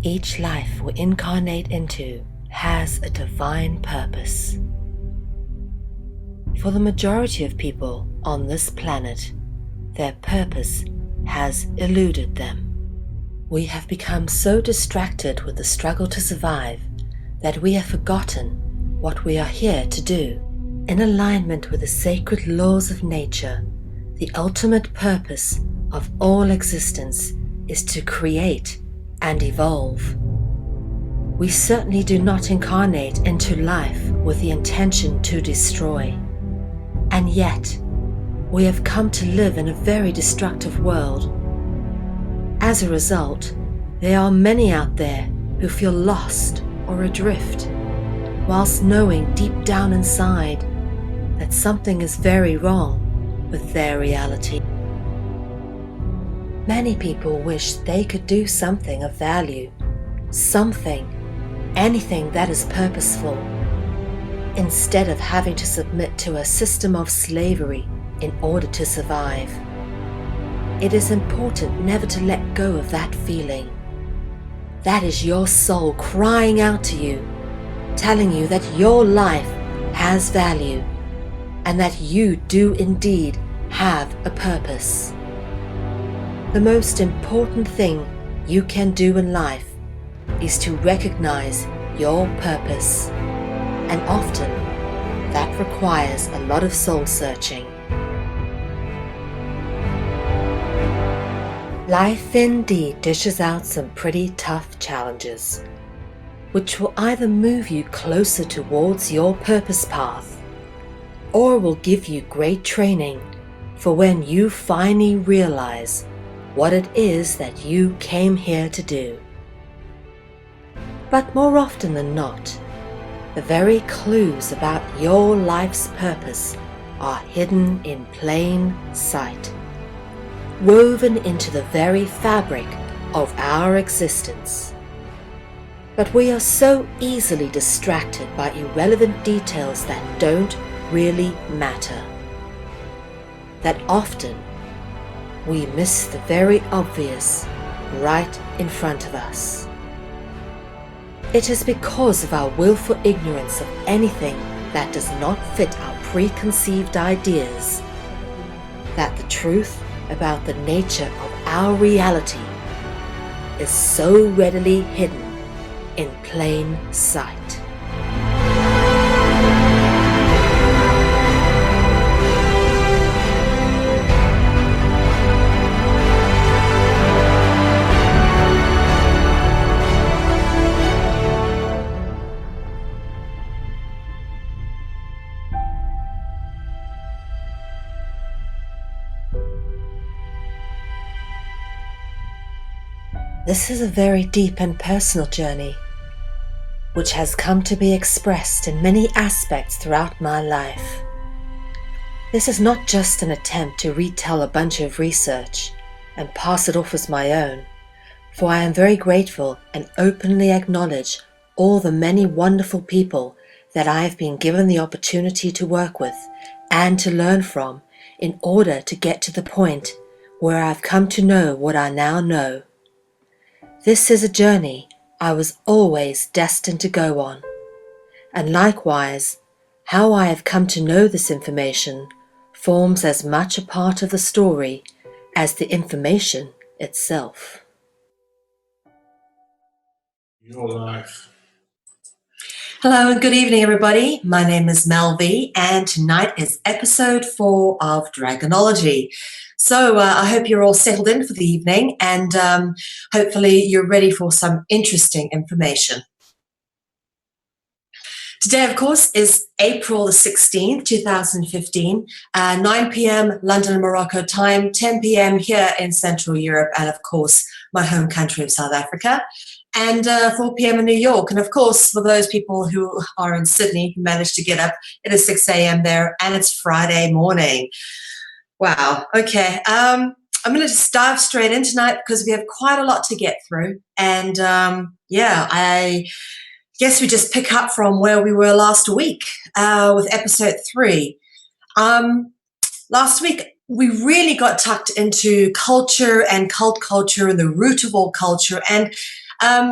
Each life we incarnate into has a divine purpose. For the majority of people on this planet, their purpose has eluded them. We have become so distracted with the struggle to survive that we have forgotten what we are here to do. In alignment with the sacred laws of nature, the ultimate purpose of all existence is to create and evolve. We certainly do not incarnate into life with the intention to destroy. And yet, we have come to live in a very destructive world. As a result, there are many out there who feel lost or adrift, whilst knowing deep down inside that something is very wrong with their reality. Many people wish they could do something of value, anything that is purposeful, instead of having to submit to a system of slavery in order to survive. It is important never to let go of that feeling. That is your soul crying out to you, telling you that your life has value and that you do indeed have a purpose. The most important thing you can do in life is to recognize your purpose, and often that requires a lot of soul searching. Life indeed dishes out some pretty tough challenges, which will either move you closer towards your purpose path, or will give you great training for when you finally realize what it is that you came here to do. But more often than not, the very clues about your life's purpose are hidden in plain sight, woven into the very fabric of our existence. But we are so easily distracted by irrelevant details that don't really matter, that often we miss the very obvious right in front of us. It is because of our willful ignorance of anything that does not fit our preconceived ideas that the truth about the nature of our reality is so readily hidden in plain sight. This is a very deep and personal journey, which has come to be expressed in many aspects throughout my life. This is not just an attempt to retell a bunch of research and pass it off as my own, for I am very grateful and openly acknowledge all the many wonderful people that I have been given the opportunity to work with and to learn from in order to get to the point where I've come to know what I now know. This is a journey I was always destined to go on, and likewise, how I have come to know this information forms as much a part of the story as the information itself. Your life. Hello and good evening, everybody. My name is Mel V, and tonight is episode 4 of Dragonology. So I hope you're all settled in for the evening, and hopefully you're ready for some interesting information. Today, of course, is April the 16th, 2015, 9 p.m. London and Morocco time, 10 p.m. here in Central Europe, and of course, my home country of South Africa, and 4 p.m. in New York. And of course, for those people who are in Sydney who managed to get up, it is 6 a.m. there, and it's Friday morning. Wow. Okay. I'm going to just dive straight in tonight because we have quite a lot to get through. And I guess we just pick up from where we were last week with episode 3. Last week, we really got tucked into culture and cult culture and the root of all culture. And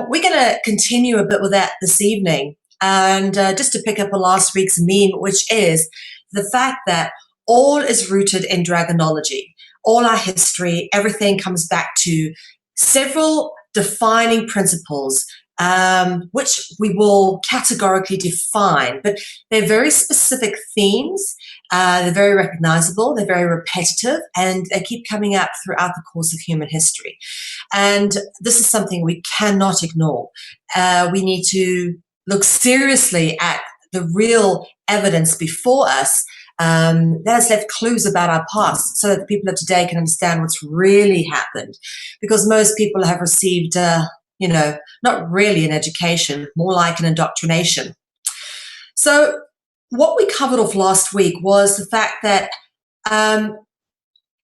We're going to continue a bit with that this evening. And just to pick up on last week's meme, which is the fact that all is rooted in dragonology. All our history, everything comes back to several defining principles, which we will categorically define, but they're very specific themes. They're very recognizable, they're very repetitive, and they keep coming up throughout the course of human history. And this is something we cannot ignore. We need to look seriously at the real evidence before us that has left clues about our past so that the people of today can understand what's really happened. Because most people have received, not really an education, more like an indoctrination. So what we covered off last week was the fact that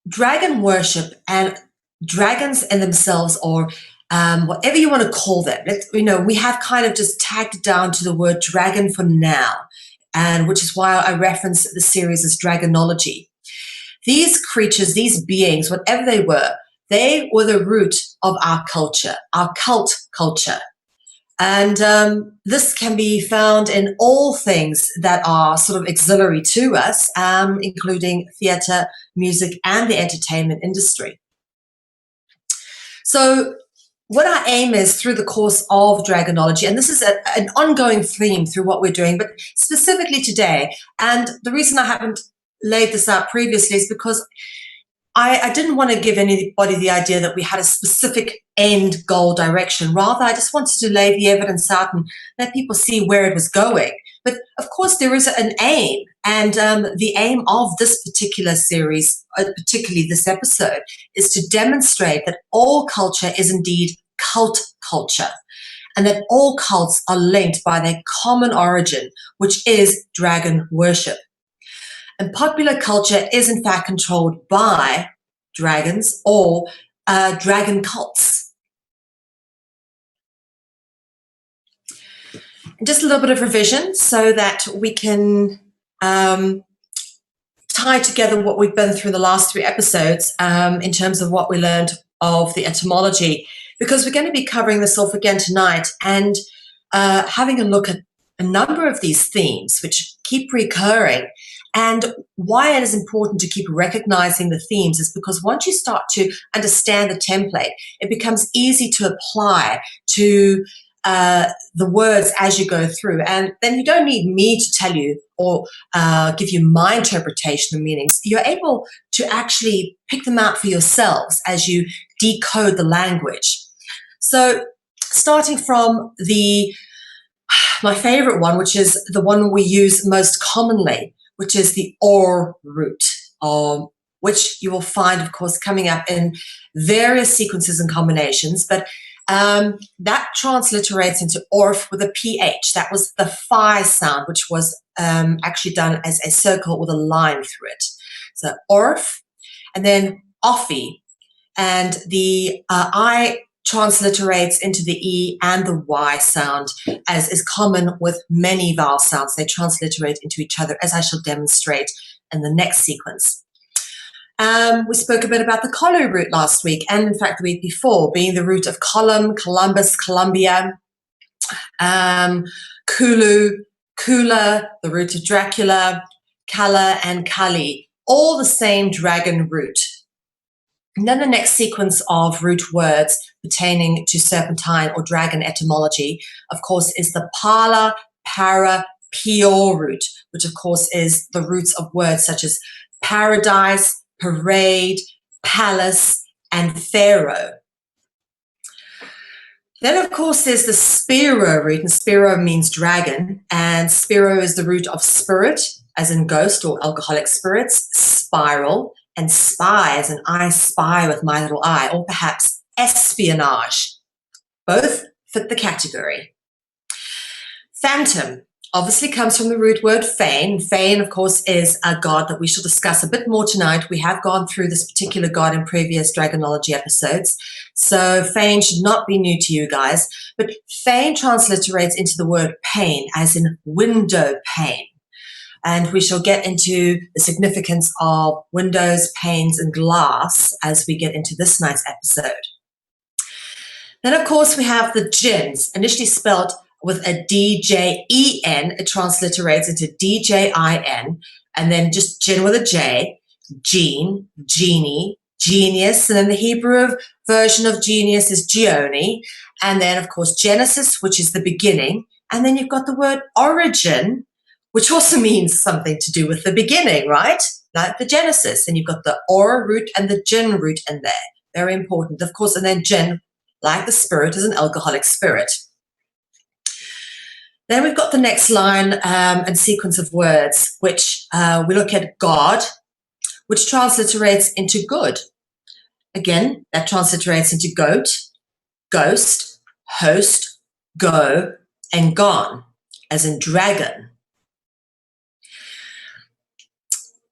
dragon worship and dragons in themselves, or whatever you want to call them, we have kind of just tagged it down to the word dragon for now, and which is why I reference the series as Dragonology. These creatures, these beings, whatever they were the root of our culture, our cult culture. And this can be found in all things that are sort of auxiliary to us, including theatre, music, and the entertainment industry. So what our aim is through the course of Dragonology, and this is an ongoing theme through what we're doing, but specifically today, and the reason I haven't laid this out previously is because I didn't want to give anybody the idea that we had a specific end goal direction. Rather, I just wanted to lay the evidence out and let people see where it was going. But of course, there is an aim, and the aim of this particular series, particularly this episode, is to demonstrate that all culture is indeed cult culture, and that all cults are linked by their common origin, which is dragon worship. And popular culture is in fact controlled by dragons or dragon cults. And just a little bit of revision so that we can tie together what we've been through the last 3 episodes in terms of what we learned of the etymology, because we're going to be covering this off again tonight and having a look at a number of these themes which keep recurring. And why it is important to keep recognizing the themes is because once you start to understand the template, it becomes easy to apply to the words as you go through. And then you don't need me to tell you or give you my interpretation of meanings. You're able to actually pick them out for yourselves as you decode the language. So starting from my favorite one, which is the one we use most commonly, which is the or root, which you will find, of course, coming up in various sequences and combinations. But that transliterates into orf with a PH. That was the phi sound, which was actually done as a circle with a line through it. So orf, and then offy, and the I transliterates into the E and the Y sound, as is common with many vowel sounds. They transliterate into each other, as I shall demonstrate in the next sequence. We spoke a bit about the Kolu root last week, and in fact the week before, being the root of column, Columbus, Columbia, Kulu, Kula, the root of Dracula, Kala, and Kali, all the same dragon root. And then the next sequence of root words pertaining to serpentine or dragon etymology, of course, is the Pala, Para, Pio root, which of course is the roots of words such as paradise, parade, palace, and pharaoh. Then, of course, there's the Spiro root, and Spiro means dragon, and Spiro is the root of spirit, as in ghost or alcoholic spirits, spiral, and spy, as in I spy with my little eye, or perhaps espionage. Both fit the category. Phantom obviously comes from the root word fein. Fein, of course, is a god that we shall discuss a bit more tonight. We have gone through this particular god in previous Dragonology episodes, so fein should not be new to you guys. But fein transliterates into the word pane, as in window pane. And we shall get into the significance of windows, panes, and glass as we get into this night's episode. Then, of course, we have the jins, initially spelled with a D-J-E-N. It transliterates into D-J-I-N, and then just jin with a J, gene, genie, genius, and then the Hebrew version of genius is geoni, and then, of course, Genesis, which is the beginning, and then you've got the word origin, which also means something to do with the beginning, right? Like the Genesis, and you've got the or root and the gin root in there. Very important, of course, and then gin, like the spirit, is an alcoholic spirit. Then we've got the next line and sequence of words, which we look at God, which transliterates into good. Again, that transliterates into goat, ghost, host, go, and gone, as in dragon.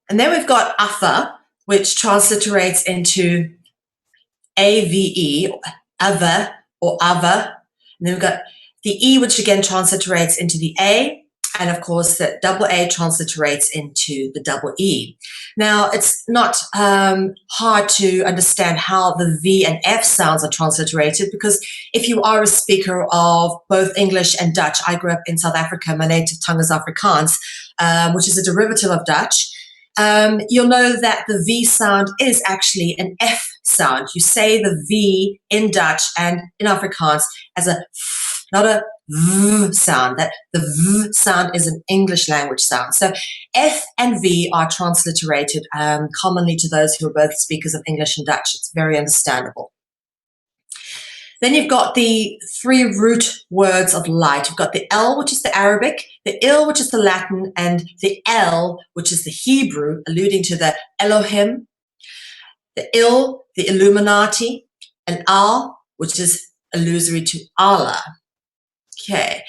And then we've got Atha, which transliterates into A-V-E, other or other. And then we've got the E, which again transliterates into the A. And of course, the double A transliterates into the double E. Now, it's not hard to understand how the V and F sounds are transliterated, because if you are a speaker of both English and Dutch, I grew up in South Africa, my native tongue is Afrikaans, which is a derivative of Dutch. You'll know that the V sound is actually an F sound. You say the V in Dutch and in Afrikaans as a F, not a V sound. That the V sound is an English language sound. So F and V are transliterated commonly to those who are both speakers of English and Dutch. It's very understandable. Then you've got the three root words of light. You've got the L, which is the Arabic, the Il, which is the Latin, and the El, which is the Hebrew, alluding to the Elohim, the Il, the Illuminati, and Al, which is illusory to Allah. Okay.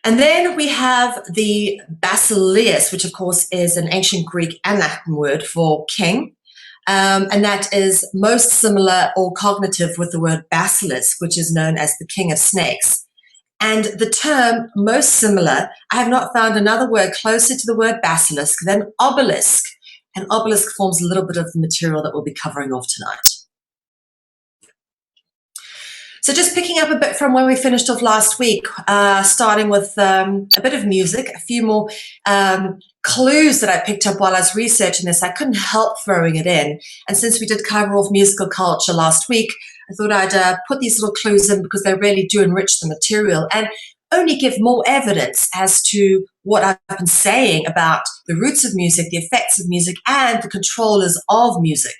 And then we have the Basileus, which of course is an ancient Greek and Latin word for king. And that is most similar or cognitive with the word basilisk, which is known as the king of snakes. And the term most similar, I have not found another word closer to the word basilisk than obelisk. And obelisk forms a little bit of the material that we'll be covering off tonight. So just picking up a bit from where we finished off last week, starting with a bit of music, a few more clues that I picked up while I was researching this. I couldn't help throwing it in. And since we did cover off musical culture last week, I thought I'd put these little clues in because they really do enrich the material and only give more evidence as to what I've been saying about the roots of music, the effects of music, and the controllers of music.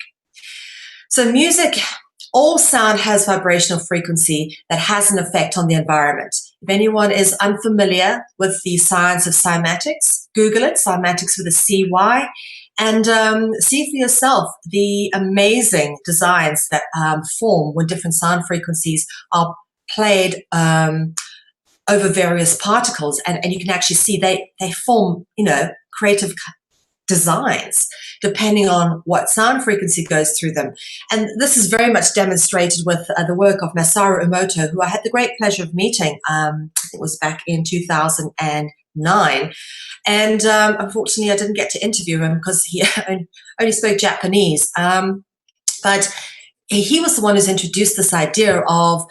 So music, all sound has vibrational frequency that has an effect on the environment. If anyone is unfamiliar with the science of cymatics, Google it, cymatics with a CY, and see for yourself the amazing designs that form when different sound frequencies are played over various particles. And you can actually see they form, creative designs depending on what sound frequency goes through them. And this is very much demonstrated with the work of Masaru Emoto, who I had the great pleasure of meeting. I think it was back in 2009. And unfortunately, I didn't get to interview him because he only spoke Japanese. But he was the one who's introduced this idea of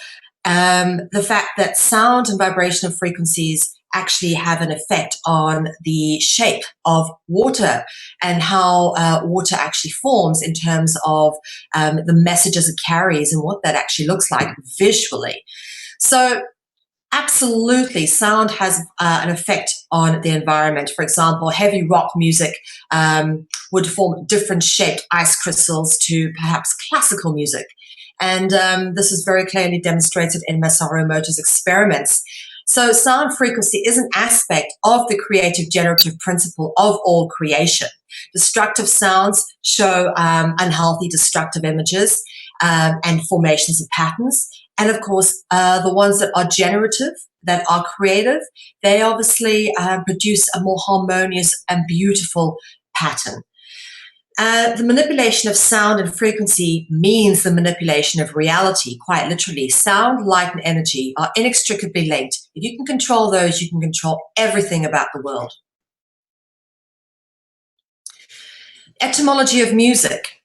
the fact that sound and vibrational frequencies actually have an effect on the shape of water and how water actually forms in terms of the messages it carries and what that actually looks like visually. So absolutely, sound has an effect on the environment. For example, heavy rock music would form different shaped ice crystals to perhaps classical music. And this is very clearly demonstrated in Masaru Emoto's experiments. So sound frequency is an aspect of the creative generative principle of all creation. Destructive sounds show unhealthy destructive images and formations of patterns. And of course, the ones that are generative, that are creative, they obviously produce a more harmonious and beautiful pattern. The manipulation of sound and frequency means the manipulation of reality, quite literally. Sound, light, and energy are inextricably linked. If you can control those, you can control everything about the world. Etymology of music.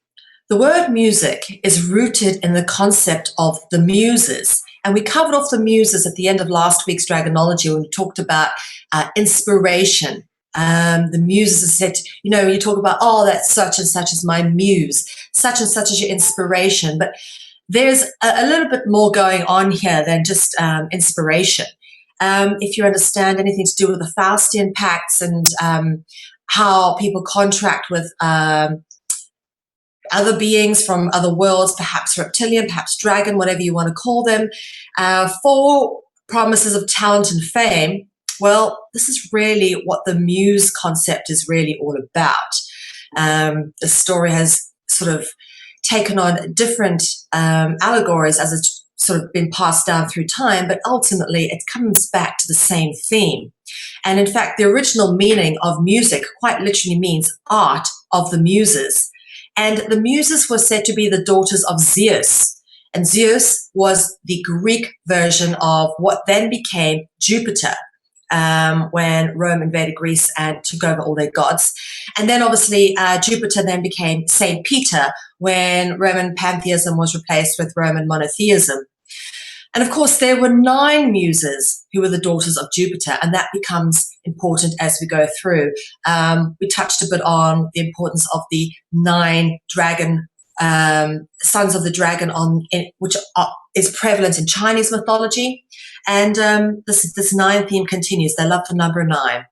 The word music is rooted in the concept of the muses. And we covered off the muses at the end of last week's Dragonology when we talked about inspiration. The muses are said, you talk about, oh, that's such and such is my muse, such and such is your inspiration. But there's a little bit more going on here than just inspiration. If you understand anything to do with the Faustian pacts and how people contract with other beings from other worlds, perhaps reptilian, perhaps dragon, whatever you want to call them, for promises of talent and fame, well, this is really what the muse concept is really all about. The story has sort of taken on different allegories as it's sort of been passed down through time, but ultimately it comes back to the same theme. And in fact, the original meaning of music quite literally means art of the muses. And the muses were said to be the daughters of Zeus. And Zeus was the Greek version of what then became Jupiter when Rome invaded Greece and took over all their gods. And then obviously Jupiter then became Saint Peter when Roman pantheism was replaced with Roman monotheism. And of course, there were 9 muses who were the daughters of Jupiter, and that becomes important as we go through. We touched a bit on the importance of the 9 dragon, sons of the dragon, which is prevalent in Chinese mythology. And this 9 theme continues. They love the number 9.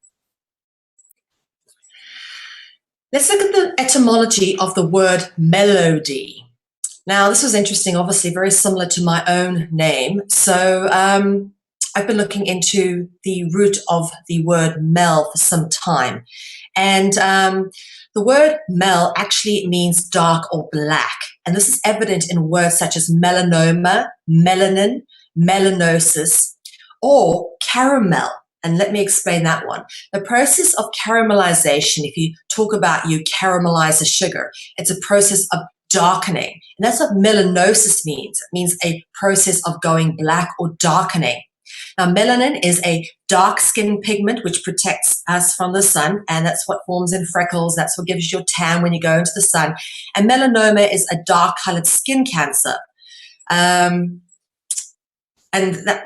Let's look at the etymology of the word melody. Now, this was interesting, obviously very similar to my own name. So I've been looking into the root of the word Mel for some time. And the word Mel actually means dark or black. And this is evident in words such as melanoma, melanin, melanosis, or caramel. And let me explain that one. The process of caramelization, if you talk about you caramelize a sugar, it's a process of darkening. And that's what melanosis means. It means a process of going black or darkening. Now, melanin is a dark skin pigment which protects us from the sun, and that's what forms in freckles. That's what gives you your tan when you go into the sun. And melanoma is a dark-colored skin cancer. And that,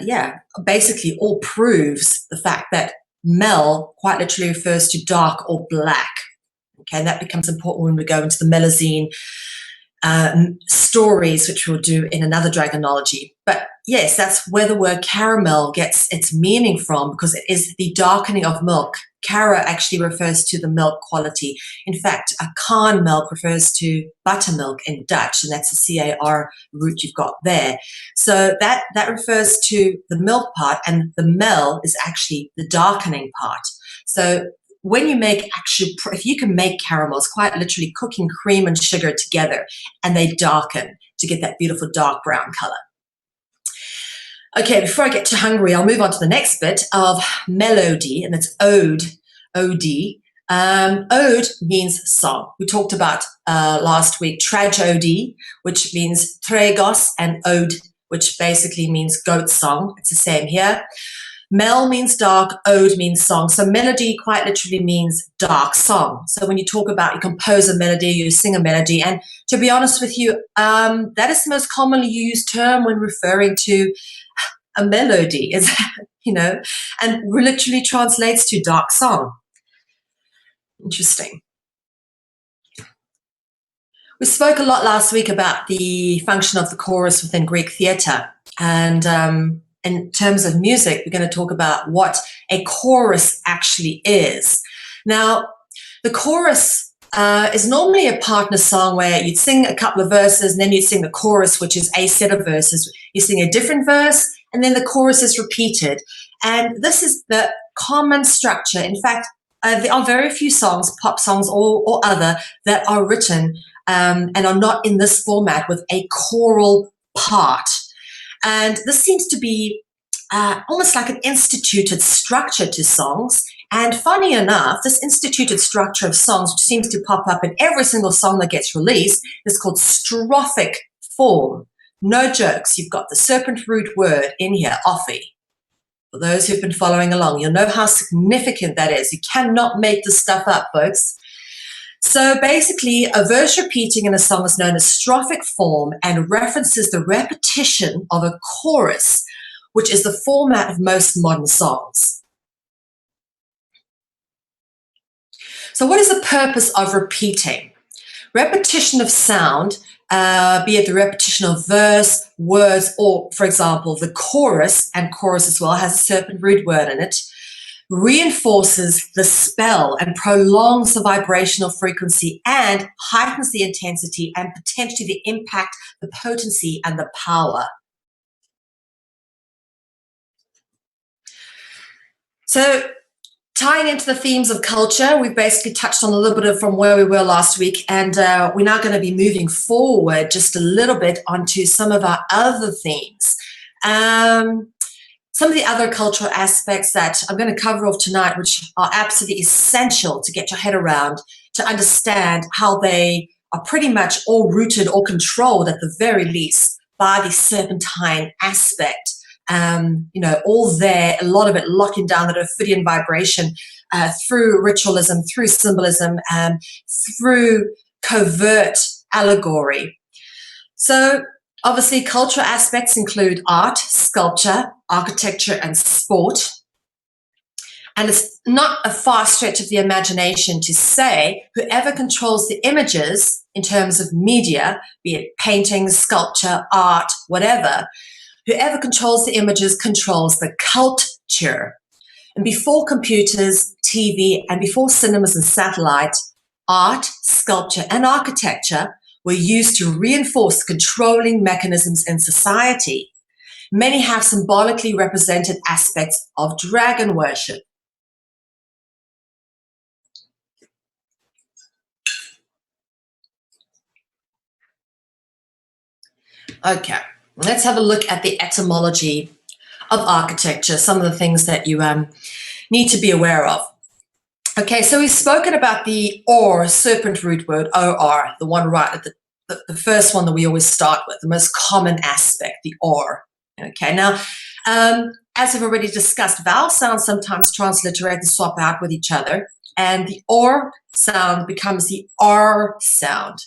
basically all proves the fact that mel quite literally refers to dark or black. Okay, and that becomes important when we go into the Melazine stories, which we'll do in another Dragonology. But yes, that's where the word caramel gets its meaning from, because it is the darkening of milk. Cara actually refers to the milk quality. In fact, a Khan milk refers to buttermilk in Dutch, and that's the C-A-R root you've got there. So that refers to the milk part, and the mel is actually the darkening part. So when you make if you can make caramels, quite literally cooking cream and sugar together, and they darken to get that beautiful dark brown color. Okay, before I get too hungry, I'll move on to the next bit of melody, and it's ode, O-D. Ode means song. We talked about last week tragody, which means tregos, and ode, which basically means goat song. It's the same here. Mel means dark, ode means song. So melody quite literally means dark song. So when you talk about, you compose a melody, you sing a melody. And to be honest with you, that is the most commonly used term when referring to a melody, is, and literally translates to dark song. Interesting. We spoke a lot last week about the function of the chorus within Greek theatre. And in terms of music, we're going to talk about what a chorus actually is. Now, the chorus is normally a partner song where you'd sing a couple of verses and then you'd sing the chorus, which is a set of verses. You sing a different verse and then the chorus is repeated. And this is the common structure. In fact, there are very few songs, pop songs or other, that are written and are not in this format with a choral part. And this seems to be almost like an instituted structure to songs. And funny enough, this instituted structure of songs, which seems to pop up in every single song that gets released, is called strophic form. No jokes. You've got the serpent root word in here, ophi. For those who've been following along, you'll know how significant that is. You cannot make this stuff up, folks. So basically, a verse repeating in a song is known as strophic form and references the repetition of a chorus, which is the format of most modern songs. So what is the purpose of repeating? Repetition of sound, be it the repetition of verse, words, or, for example, the chorus, and chorus as well has a serpent root word in it, reinforces the spell and prolongs the vibrational frequency and heightens the intensity and potentially the impact, the potency, and the power. So tying into the themes of culture, we've basically touched on a little bit of from where we were last week, and we're now going to be moving forward just a little bit onto some of our other themes. Some of the other cultural aspects that I'm going to cover off tonight, which are absolutely essential to get your head around, to understand how they are pretty much all rooted or controlled at the very least by the serpentine aspect. All there, a lot of it locking down that Ophidian vibration through ritualism, through symbolism, through covert allegory. So obviously, cultural aspects include art, sculpture, architecture, and sport. And it's not a far stretch of the imagination to say whoever controls the images in terms of media, be it painting, sculpture, art, whatever, whoever controls the images controls the culture. And before computers, TV, and before cinemas and satellite, art, sculpture, and architecture were used to reinforce controlling mechanisms in society. Many have symbolically represented aspects of dragon worship. Okay, let's have a look at the etymology of architecture, some of the things that you need to be aware of. Okay, so we've spoken about the or, serpent root word, or, the one right at the first one that we always start with, the most common aspect, the or. Okay, now, as we've already discussed, vowel sounds sometimes transliterate and swap out with each other, and the or sound becomes the r sound.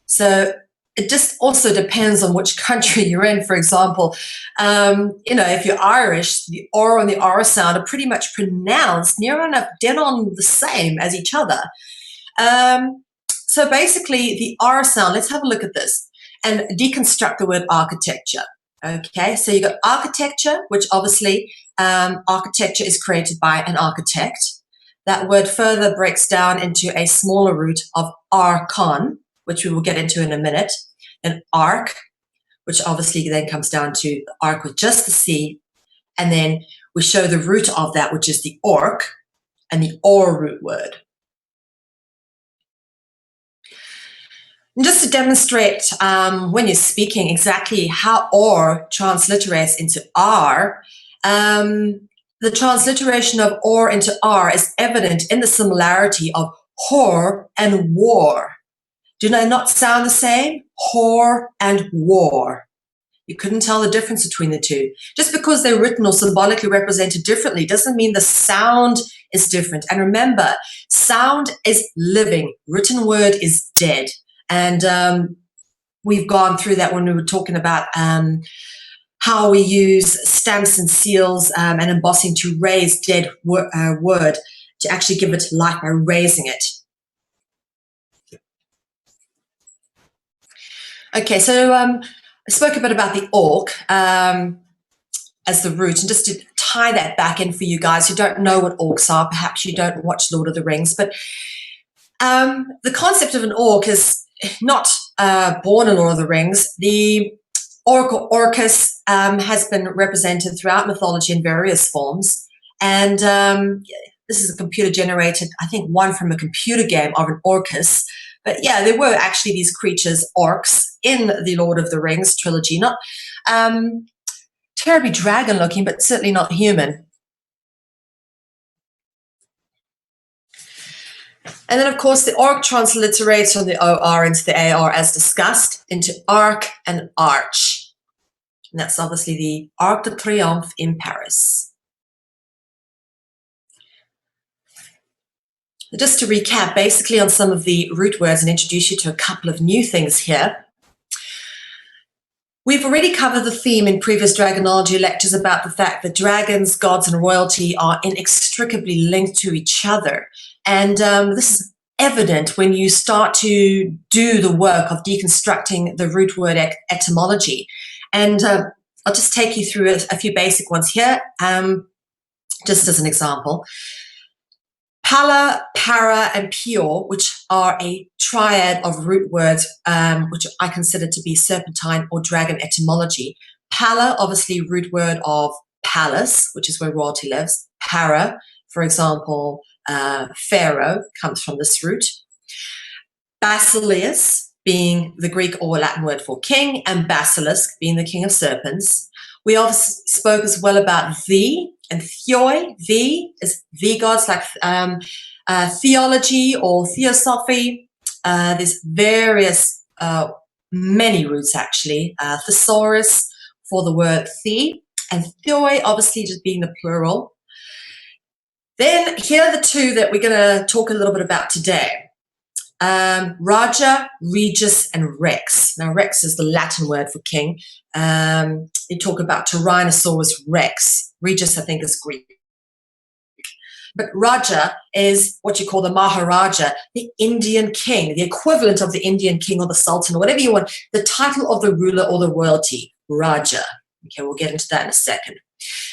So it just also depends on which country you're in. For example, if you're Irish, the or and the r sound are pretty much pronounced near enough dead on the same as each other. So basically, the r sound, let's have a look at this and deconstruct the word architecture. Okay, so you got architecture, which obviously architecture is created by an architect. That word further breaks down into a smaller root of archon, which we will get into in a minute, and arc, which obviously then comes down to the arc with just the C, and then we show the root of that, which is the orc, and the or root word. And just to demonstrate when you're speaking exactly how or transliterates into R, the transliteration of or into R is evident in the similarity of whore and war. Do they not sound the same? Whore and war. You couldn't tell the difference between the two. Just because they're written or symbolically represented differently doesn't mean the sound is different. And remember, sound is living. Written word is dead. And we've gone through that when we were talking about how we use stamps and seals and embossing to raise dead word, to actually give it life by raising it. Okay, so I spoke a bit about the orc as the root, and just to tie that back in for you guys who don't know what orcs are, perhaps you don't watch Lord of the Rings, but the concept of an orc is not born in Lord of the Rings. The orc or orcus has been represented throughout mythology in various forms, and this is a computer-generated, I think, one from a computer game of an orcus. But yeah, there were actually these creatures, orcs, in the Lord of the Rings trilogy. Not terribly dragon-looking, but certainly not human. And then, of course, the orc transliterates from the OR into the AR, as discussed, into arc and arch. And that's obviously the Arc de Triomphe in Paris. Just to recap basically on some of the root words and introduce you to a couple of new things here. We've already covered the theme in previous Dragonology lectures about the fact that dragons, gods, and royalty are inextricably linked to each other. And this is evident when you start to do the work of deconstructing the root word etymology. And I'll just take you through a few basic ones here, just as an example. Pala, para, and pure, which are a triad of root words, which I consider to be serpentine or dragon etymology. Pala, obviously root word of palace, which is where royalty lives. Para, for example, pharaoh, comes from this root. Basileus, being the Greek or Latin word for king, and basilisk, being the king of serpents. We also spoke as well about the and theoi. The is the gods, like theology or theosophy. There's various, many roots actually. Thesaurus for the word the, and theoi obviously just being the plural. Then here are the two that we're going to talk a little bit about today. Raja, Regus, and Rex. Now, Rex is the Latin word for king. You talk about Tyrannosaurus Rex. Regus, I think, is Greek. But Raja is what you call the Maharaja, the Indian king, the equivalent of the Indian king or the Sultan or whatever you want, the title of the ruler or the royalty, Raja. Okay, we'll get into that in a second.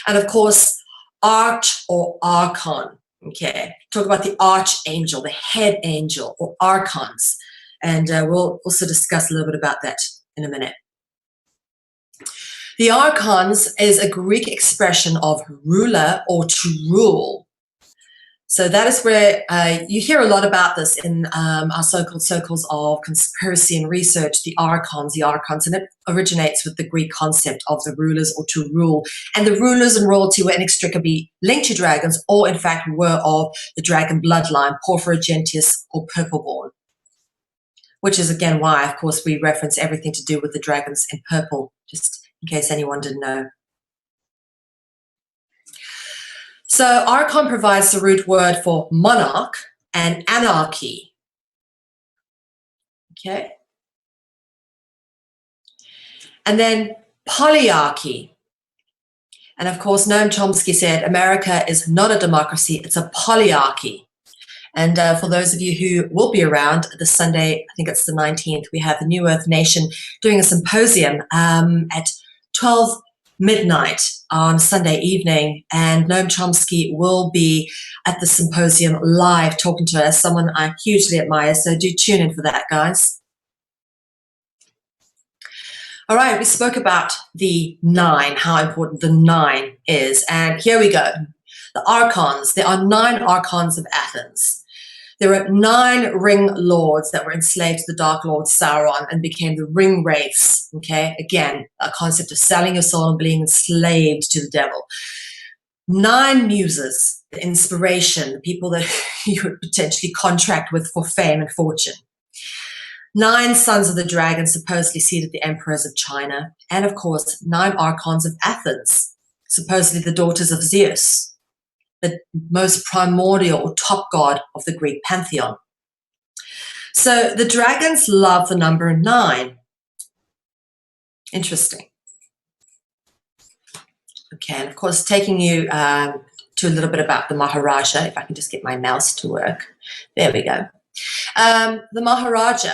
And of course, arch or archon. Okay, talk about the archangel, the head angel, or archons. And we'll also discuss a little bit about that in a minute. The archons is a Greek expression of ruler or to rule. So that is where you hear a lot about this in our so-called circles of conspiracy and research, the archons, and it originates with the Greek concept of the rulers or to rule. And the rulers and royalty were inextricably linked to dragons, or in fact were of the dragon bloodline, Porphyrogenitus or purple-born, which is again why, of course, we reference everything to do with the dragons in purple, just in case anyone didn't know. So archon provides the root word for monarch and anarchy. Okay. And then polyarchy. And of course, Noam Chomsky said, America is not a democracy, it's a polyarchy. And for those of you who will be around this Sunday, I think it's the 19th, we have the New Earth Nation doing a symposium at 12 midnight on Sunday evening, and Noam Chomsky will be at the symposium live talking to us, someone I hugely admire, so do tune in for that, guys. All right, we spoke about the 9, how important the 9 is, and here we go. The archons, there are 9 archons of Athens. There are 9 ring lords that were enslaved to the Dark Lord Sauron and became the ring wraiths. Okay, again, a concept of selling your soul and being enslaved to the devil. 9 muses, the inspiration, the people that you would potentially contract with for fame and fortune. 9 sons of the dragon, supposedly seated the emperors of China. And of course, 9 archons of Athens, supposedly the daughters of Zeus, the most primordial or top god of the Greek pantheon. So the dragons love the number 9. Interesting. Okay, and of course, taking you to a little bit about the Maharaja, if I can just get my mouse to work. There we go. The Maharaja.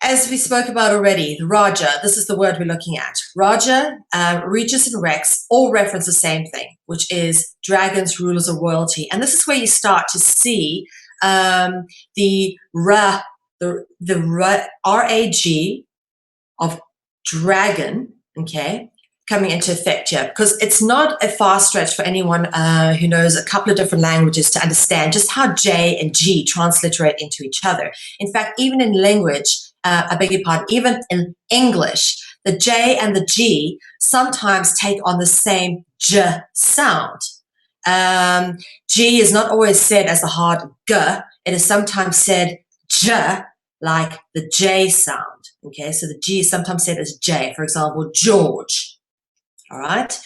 As we spoke about already, the Raja, this is the word we're looking at. Raja, Regus, and Rex all reference the same thing, which is dragons, rulers, or royalty. And this is where you start to see the R-A-G of dragon, okay, coming into effect here, because it's not a far stretch for anyone who knows a couple of different languages to understand just how J and G transliterate into each other. In fact, even in language, I beg your pardon, even in English, the J and the G sometimes take on the same J sound. G is not always said as the hard G. It is sometimes said J, like the J sound. Okay, so the G is sometimes said as J. For example, George. All right.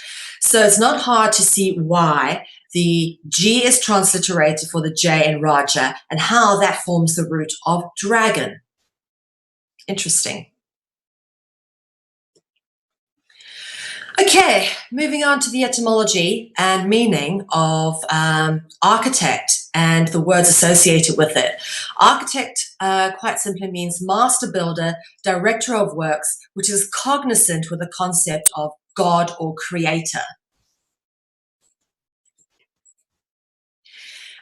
So it's not hard to see why The G is transliterated for the J in Raja, and how that forms the root of dragon. Interesting. Okay, moving on to the etymology and meaning of architect and the words associated with it. Architect quite simply means master builder, director of works, which is cognizant with the concept of God or creator.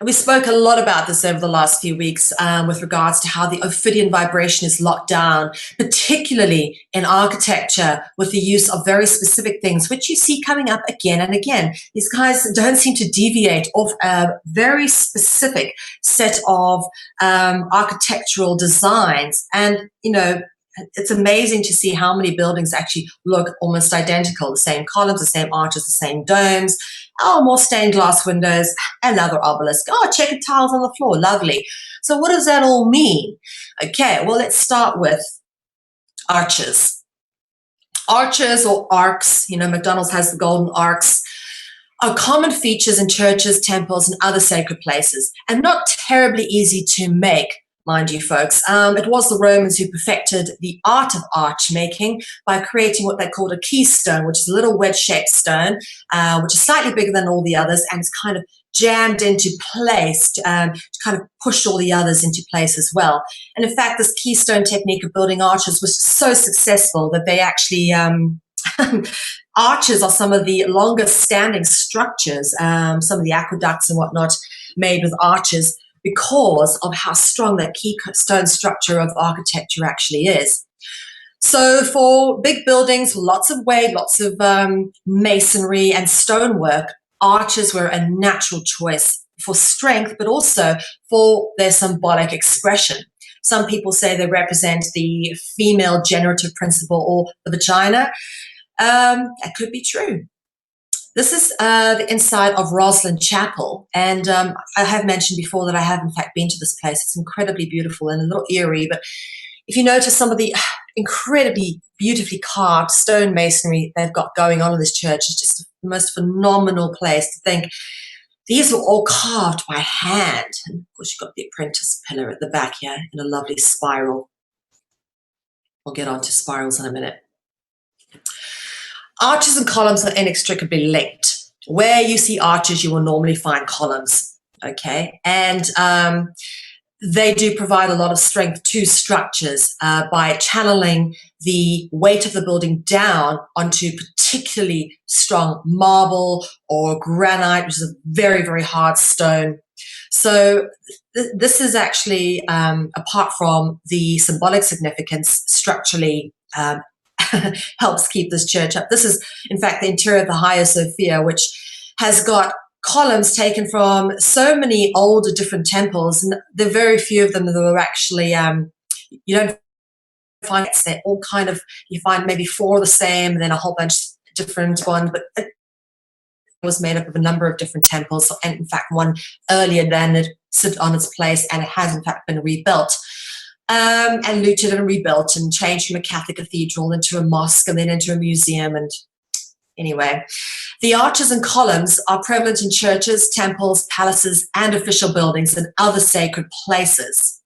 And we spoke a lot about this over the last few weeks with regards to how the Ophidian vibration is locked down, particularly in architecture with the use of very specific things, which you see coming up again and again. These guys don't seem to deviate off a very specific set of architectural designs. And, you know, it's amazing to see how many buildings actually look almost identical. The same columns, the same arches, the same domes. Oh, more stained glass windows, another obelisk. Oh, checkered tiles on the floor, lovely. So what does that all mean? Okay, well, let's start with arches. Arches or arcs, you know, McDonald's has the golden arcs, are common features in churches, temples, and other sacred places, and not terribly easy to make, mind you, folks. It was the Romans who perfected the art of arch making by creating what they called a keystone, which is a little wedge-shaped stone, which is slightly bigger than all the others, and it's kind of jammed into place to kind of push all the others into place as well. And in fact, this keystone technique of building arches was so successful that they actually arches are some of the longest standing structures, some of the aqueducts and whatnot made with arches, because of how strong that keystone structure of architecture actually is. So for big buildings, lots of weight, lots of masonry and stonework, arches were a natural choice for strength, but also for their symbolic expression. Some people say they represent the female generative principle or the vagina. That could be true. This is the inside of Roslyn Chapel, and I have mentioned before that I have in fact been to this place. It's incredibly beautiful and a little eerie, but if you notice some of the incredibly beautifully carved stone masonry they've got going on in this church, it's just the most phenomenal place to think. These were all carved by hand. And of course, you've got the apprentice pillar at the back here in a lovely spiral. We'll get on to spirals in a minute. Arches and columns are inextricably linked. Where you see arches, you will normally find columns, okay? And they do provide a lot of strength to structures by channeling the weight of the building down onto particularly strong marble or granite, which is a very, very hard stone. So this is actually, apart from the symbolic significance, structurally helps keep this church up. This is, in fact, the interior of the Hagia Sophia, which has got columns taken from so many older different temples, and there are very few of them that are actually, you don't find it. They're all kind of, you find maybe four the same, and then a whole bunch of different ones, but it was made up of a number of different temples, and in fact, one earlier than it stood on its place, and it has in fact been rebuilt. And looted and rebuilt and changed from a Catholic cathedral into a mosque and then into a museum. And anyway, the arches and columns are prevalent in churches, temples, palaces, and official buildings and other sacred places.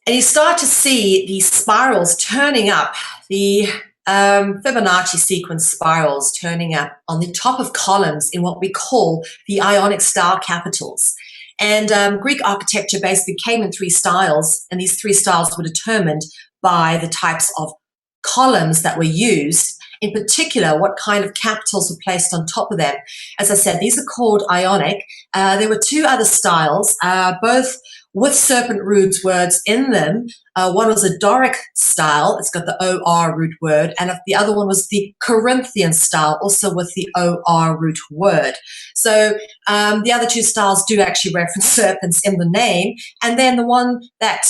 And you start to see these spirals turning up, the Fibonacci sequence spirals turning up on the top of columns in what we call the Ionic style capitals. And Greek architecture basically came in three styles, and these three styles were determined by the types of columns that were used, in particular, what kind of capitals were placed on top of them. As I said, these are called Ionic. There were two other styles, both with serpent root words in them. One was a Doric style, it's got the OR root word, and the other one was the Corinthian style, also with the OR root word. So the other two styles do actually reference serpents in the name, and then the one that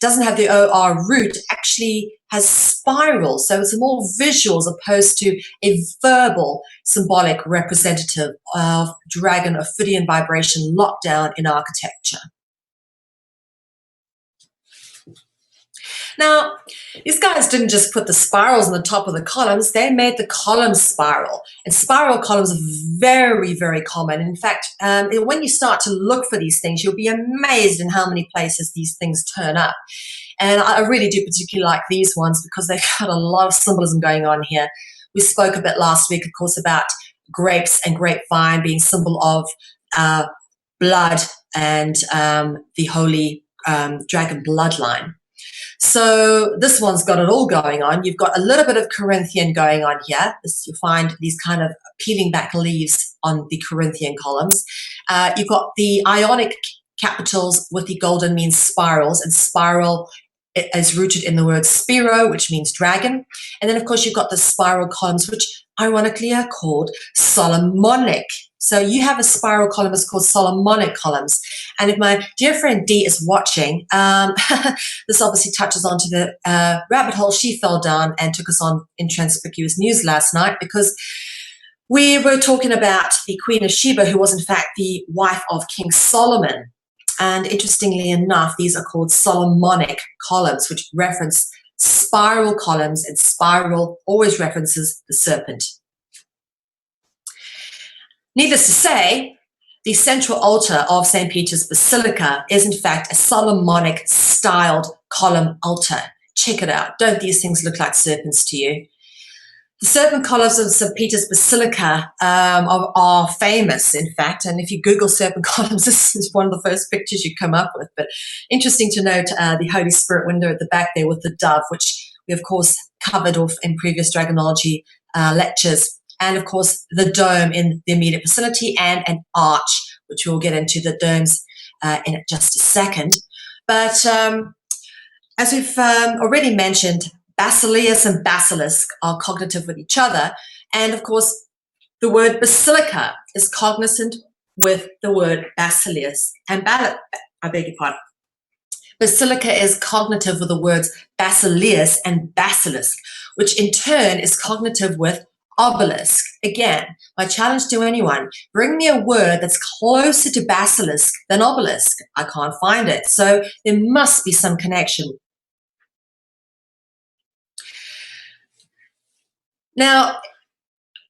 doesn't have the OR root actually has spirals, so it's more visual as opposed to a verbal symbolic representative of dragon Ophidian vibration lockdown in architecture. Now, these guys didn't just put the spirals on the top of the columns, they made the columns spiral. And spiral columns are very, very common. In fact, when you start to look for these things, you'll be amazed in how many places these things turn up. And I really do particularly like these ones because they've got a lot of symbolism going on here. We spoke a bit last week, of course, about grapes and grapevine being symbol of blood and the holy dragon bloodline. So this one's got it all going on. You've got a little bit of Corinthian going on here. You'll find these kind of peeling back leaves on the Corinthian columns. You've got the Ionic capitals with the golden means spirals, and spiral is rooted in the word spiro, which means dragon. And then, of course, you've got the spiral columns, which ironically are called Solomonic. So you have a spiral column that's called Solomonic columns. And if my dear friend Dee is watching, this obviously touches onto the rabbit hole she fell down and took us on Inconspicuous News last night, because we were talking about the Queen of Sheba, who was in fact the wife of King Solomon. And interestingly enough, these are called Solomonic columns, which reference spiral columns, and spiral always references the serpent. Needless to say, the central altar of St. Peter's Basilica is in fact a Solomonic styled column altar. Check it out. Don't these things look like serpents to you? The serpent columns of St. Peter's Basilica are famous, in fact, and if you Google serpent columns, this is one of the first pictures you come up with. But interesting to note the Holy Spirit window at the back there with the dove, which we, of course, covered off in previous Dragonology lectures, and, of course, the dome in the immediate vicinity, and an arch, which we'll get into the domes in just a second. But as we've already mentioned, Basileus and basilisk are cognitive with each other. And of course, the word basilica is cognizant with the word basileus. And I beg your pardon. Basilica is cognitive with the words basileus and basilisk, which in turn is cognitive with obelisk. Again, my challenge to anyone, bring me a word that's closer to basilisk than obelisk. I can't find it. So there must be some connection. Now,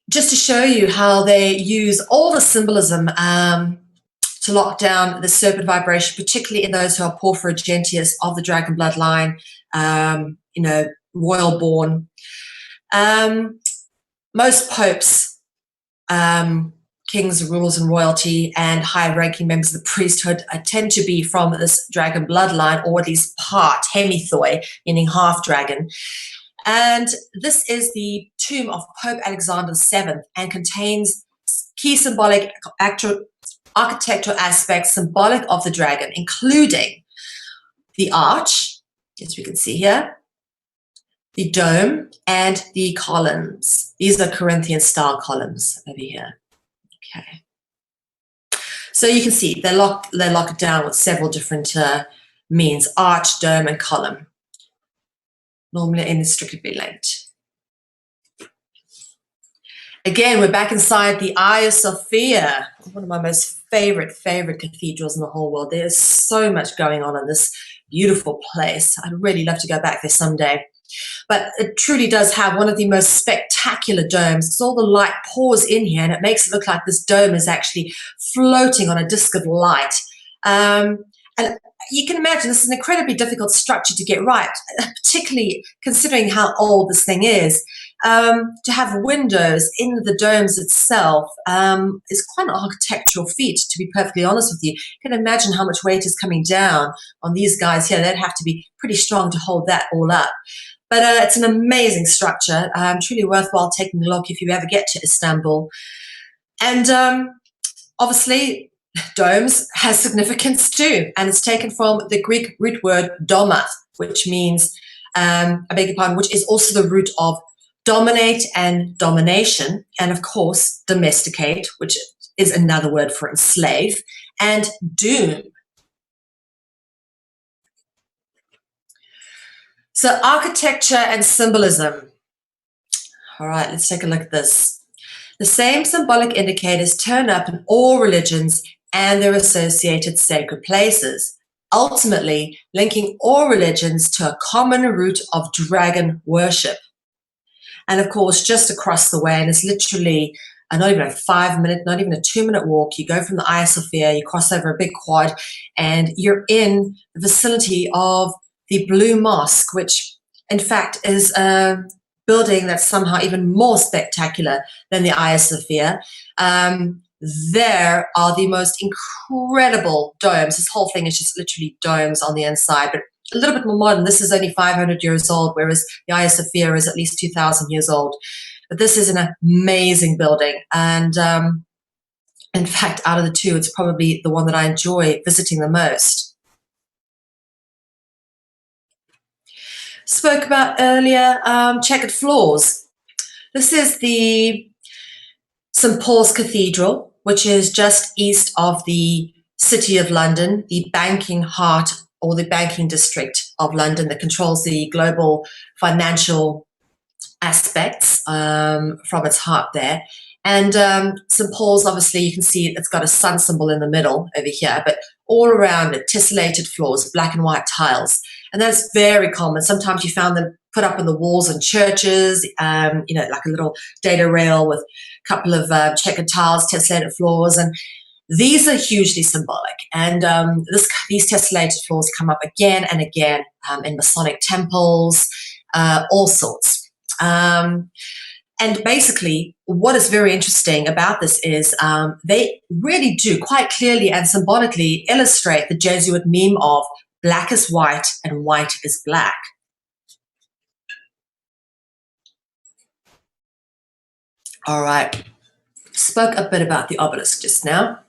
just to show you how they use all the symbolism to lock down the serpent vibration, particularly in those who are porphyrogenitus of the dragon bloodline, royal born. Most popes, kings, rulers, and royalty, and high-ranking members of the priesthood tend to be from this dragon bloodline, or at least part, hemithoi, meaning half-dragon. And this is the tomb of Pope Alexander VII and contains key symbolic architectural aspects symbolic of the dragon, including the arch, as we can see here, the dome, and the columns. These are Corinthian-style columns over here. Okay. So you can see they lock it down with several different means: arch, dome, and column. Normally inextricably linked. Again, we're back inside the Hagia Sophia, one of my most favorite cathedrals in the whole world. There's so much going on in this beautiful place. I'd really love to go back there someday. But it truly does have one of the most spectacular domes. It's all the light pours in here, and it makes it look like this dome is actually floating on a disc of light. And you can imagine this is an incredibly difficult structure to get right, particularly considering how old this thing is. To have windows in the domes itself is quite an architectural feat, to be perfectly honest with you. You can imagine how much weight is coming down on these guys here. They'd have to be pretty strong to hold that all up. But it's an amazing structure, truly worthwhile taking a look if you ever get to Istanbul. And obviously, domes has significance too, and it's taken from the Greek root word domath, which means, I beg your pardon, which is also the root of dominate and domination, and of course, domesticate, which is another word for enslave, and doom. So architecture and symbolism. All right, let's take a look at this. The same symbolic indicators turn up in all religions and their associated sacred places. ultimately linking all religions to a common root of dragon worship. And of course, just across the way, and it's literally not even a 5-minute, not even a 2-minute walk. You go from the Hagia Sophia, you cross over a big quad, and you're in the vicinity of the Blue Mosque, which in fact is a building that's somehow even more spectacular than the Hagia Sophia. There are the most incredible domes. This whole thing is just literally domes on the inside, but a little bit more modern. This is only 500 years old, whereas the Hagia Sophia is at least 2,000 years old. But this is an amazing building. And in fact, out of the two, it's probably the one that I enjoy visiting the most. Spoke about earlier, checkered floors. This is the St. Paul's Cathedral, which is just east of the City of London, the banking heart or the banking district of London that controls the global financial aspects from its heart there. And St. Paul's, obviously, you can see it's got a sun symbol in the middle over here, but all around it, tessellated floors, black and white tiles. And that's very common. Sometimes you found them put up on the walls in churches, like a little data rail with a couple of checkered tiles, tessellated floors. And these are hugely symbolic. And these tessellated floors come up again and again in Masonic temples, all sorts. And basically, what is very interesting about this is they really do quite clearly and symbolically illustrate the Jesuit meme of black is white and white is black. All right. Spoke a bit about the obelisk just now.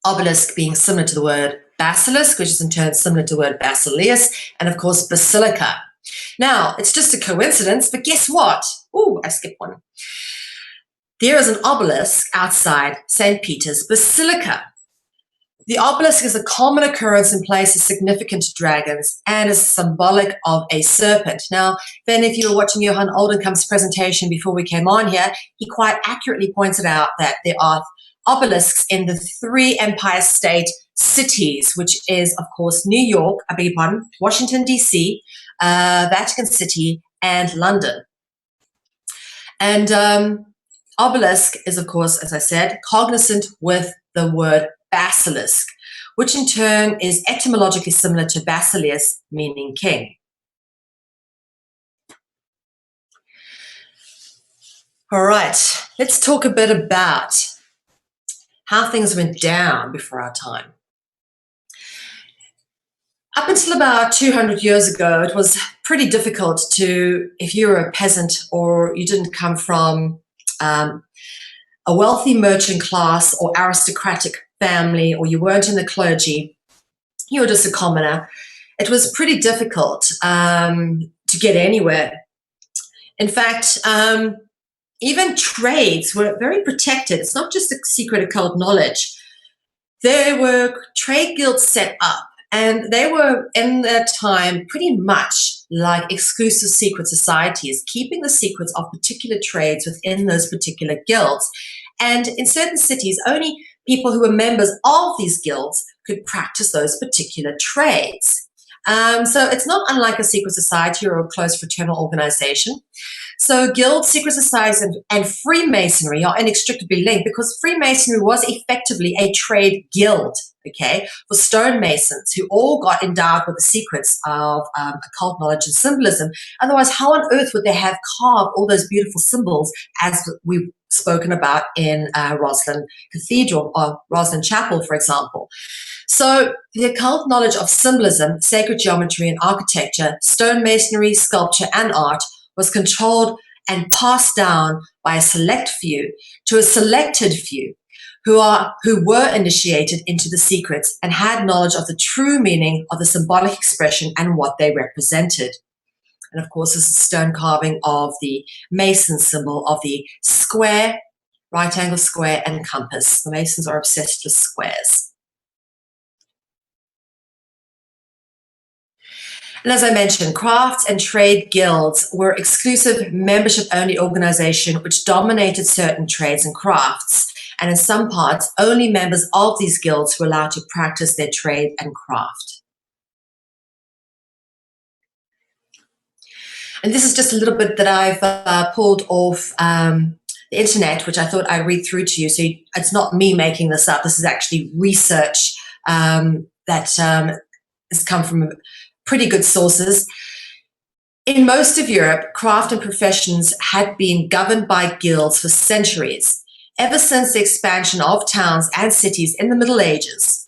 Obelisk being similar to the word basilisk, which is in turn similar to the word basileus, and of course basilica. Now, it's just a coincidence, but guess what? Ooh, I skipped one. There is an obelisk outside St. Peter's Basilica. The obelisk is a common occurrence in places significant to dragons and is symbolic of a serpent. Now, then, if you were watching Johan Oldenkamp's presentation before we came on here, he quite accurately pointed out that there are obelisks in the 3 Empire State cities, which is, of course, New York, Washington, D.C., Vatican City, and London. And obelisk is, of course, as I said, cognizant with the word basilisk, which in turn is etymologically similar to basileus, meaning king. All right, let's talk a bit about how things went down before our time. Up until about 200 years ago, it was pretty difficult to, if you were a peasant or you didn't come from a wealthy merchant class or aristocratic family, or you weren't in the clergy, you were just a commoner. It was pretty difficult to get anywhere. In fact, even trades were very protected. It's not just a secret occult knowledge. There were trade guilds set up, and they were, in their time, pretty much like exclusive secret societies, keeping the secrets of particular trades within those particular guilds. And in certain cities, only people who were members of these guilds could practice those particular trades. So it's not unlike a secret society or a close fraternal organization. So guilds, secret societies, and Freemasonry are inextricably linked, because Freemasonry was effectively a trade guild, okay, for stonemasons who all got endowed with the secrets of occult knowledge and symbolism. Otherwise, how on earth would they have carved all those beautiful symbols as we've spoken about in Roslyn Cathedral or Roslyn Chapel, for example? So the occult knowledge of symbolism, sacred geometry and architecture, stonemasonry, sculpture, and art was controlled and passed down by a select few to a selected few who were initiated into the secrets and had knowledge of the true meaning of the symbolic expression and what they represented. And of course, this is stone carving of the Mason symbol of the square, right angle square, and compass. The Masons are obsessed with squares. And as I mentioned, crafts and trade guilds were exclusive membership-only organization which dominated certain trades and crafts. And in some parts, only members of these guilds were allowed to practice their trade and craft. and this is just a little bit that I've pulled off the internet, which I thought I'd read through to you. So it's not me making this up. This is actually research that has come from pretty good sources. In most of Europe, craft and professions had been governed by guilds for centuries, ever since the expansion of towns and cities in the Middle Ages.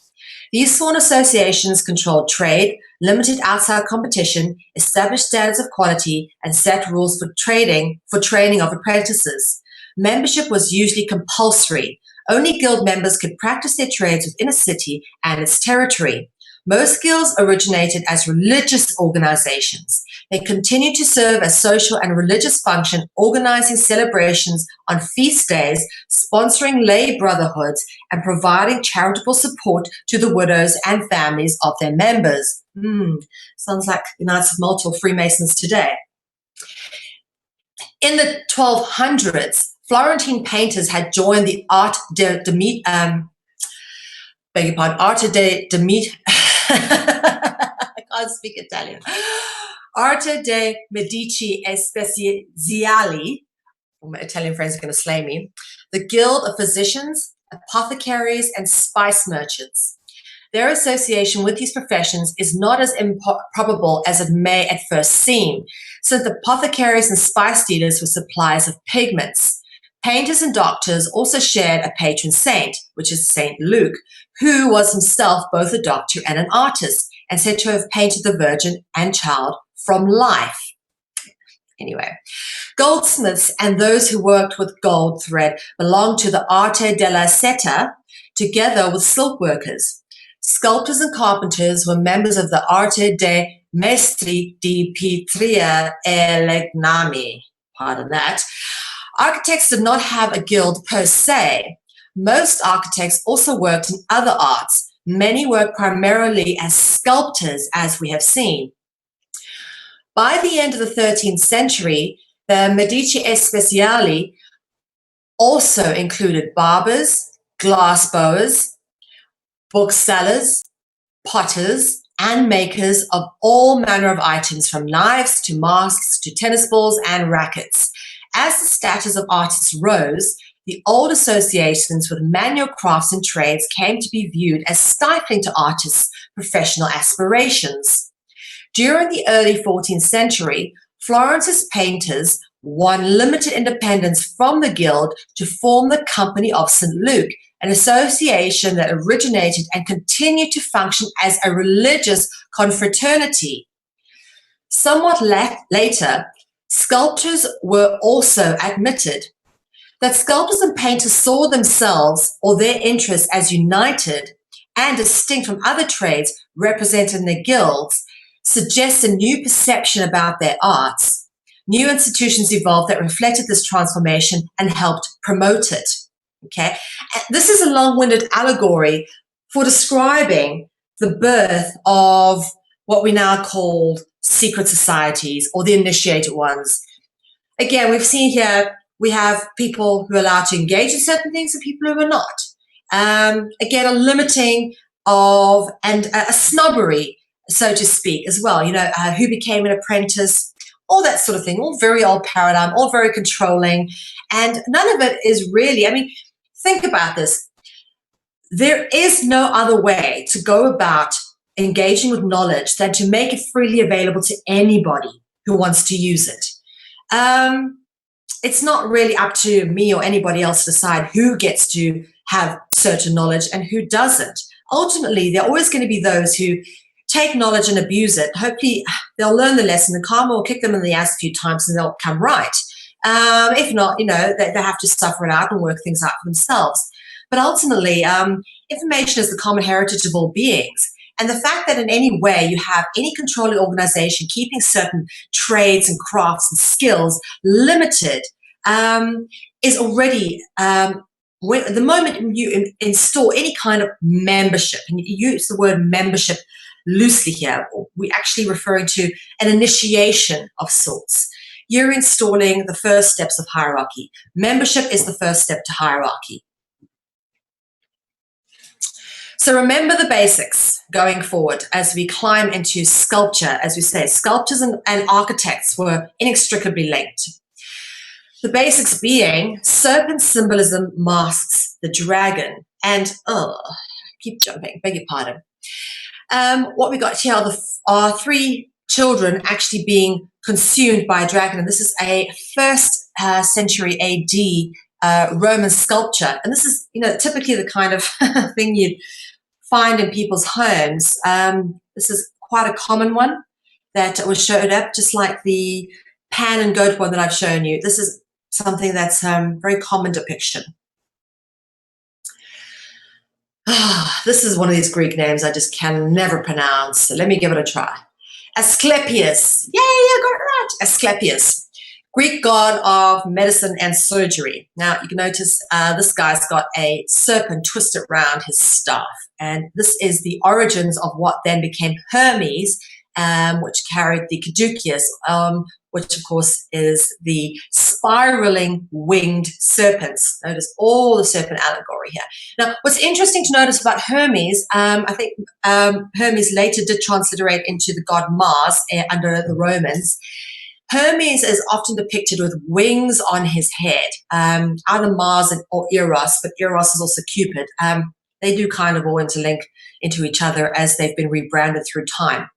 These sworn associations controlled trade, limited outside competition, established standards of quality, and set rules for training of apprentices. Membership was usually compulsory. Only guild members could practice their trades within a city and its territory. Most guilds originated as religious organizations. They continued to serve a social and religious function, organizing celebrations on feast days, sponsoring lay brotherhoods, and providing charitable support to the widows and families of their members. Sounds like the United Malta or Freemasons today. In the 1200s, Florentine painters had joined the Arte de I can't speak Italian. Arte de Medici Speciali. My Italian friends are going to slay me. The Guild of Physicians, Apothecaries, and Spice Merchants. Their association with these professions is not as improbable as it may at first seem, since the apothecaries and spice dealers were suppliers of pigments. Painters and doctors also shared a patron saint, which is Saint Luke, who was himself both a doctor and an artist, and said to have painted the Virgin and Child from life. Anyway, goldsmiths and those who worked with gold thread belonged to the Arte della Seta, together with silk workers. Sculptors and carpenters were members of the Arte dei Maestri di Pitria e Legnami. Pardon that. Architects did not have a guild per se. Most architects also worked in other arts. Many worked primarily as sculptors, as we have seen. By the end of the 13th century, the Medici Speciali also included barbers, glass blowers, booksellers, potters, and makers of all manner of items, from knives to masks to tennis balls and rackets. As the status of artists rose, the old associations with manual crafts and trades came to be viewed as stifling to artists' professional aspirations. During the early 14th century, Florence's painters won limited independence from the guild to form the Company of St. Luke, an association that originated and continued to function as a religious confraternity. Somewhat later, sculptors were also admitted. That sculptors and painters saw themselves or their interests as united and distinct from other trades represented in their guilds suggests a new perception about their arts. New institutions evolved that reflected this transformation and helped promote it. Okay, and this is a long-winded allegory for describing the birth of what we now call secret societies, or the initiated ones. Again, we've seen here, we have people who are allowed to engage in certain things and people who are not. Again, a limiting of, and a snobbery, so to speak, as well. You know, who became an apprentice, all that sort of thing, all very old paradigm, all very controlling. And none of it is really, I mean, think about this. There is no other way to go about engaging with knowledge than to make it freely available to anybody who wants to use it. It's not really up to me or anybody else to decide who gets to have certain knowledge and who doesn't. Ultimately, there are always going to be those who take knowledge and abuse it. Hopefully, they'll learn the lesson. The karma will kick them in the ass a few times and they'll come right. If not, you know, they have to suffer it out and work things out for themselves. But ultimately, information is the common heritage of all beings. And the fact that in any way you have any controlling organization keeping certain trades and crafts and skills limited is already, the moment you install any kind of membership, and you use the word membership loosely here, we're actually referring to an initiation of sorts. You're installing the first steps of hierarchy. Membership is the first step to hierarchy. So remember the basics going forward as we climb into sculpture. As we say, sculptors and architects were inextricably linked. The basics being serpent symbolism masks the dragon. And, keep jumping, beg your pardon. What we got here are three children actually being consumed by a dragon. And this is a 1st century AD Roman sculpture. And this is, typically the kind of thing you'd find in people's homes. This is quite a common one that was showed up, just like the pan and goat one that I've shown you. This is something that's very common depiction. This is one of these Greek names I just can never pronounce. So let me give it a try. Asclepius. Yay, I got it right. Asclepius, Greek god of medicine and surgery. Now, you can notice this guy's got a serpent twisted around his staff. And this is the origins of what then became Hermes, which carried the caduceus, which, of course, is the spiraling winged serpents. Notice all the serpent allegory here. Now, what's interesting to notice about Hermes, I think Hermes later did transliterate into the god Mars under the Romans. Hermes is often depicted with wings on his head, either Mars or Eros, but Eros is also Cupid. They do kind of all interlink into each other as they've been rebranded through time.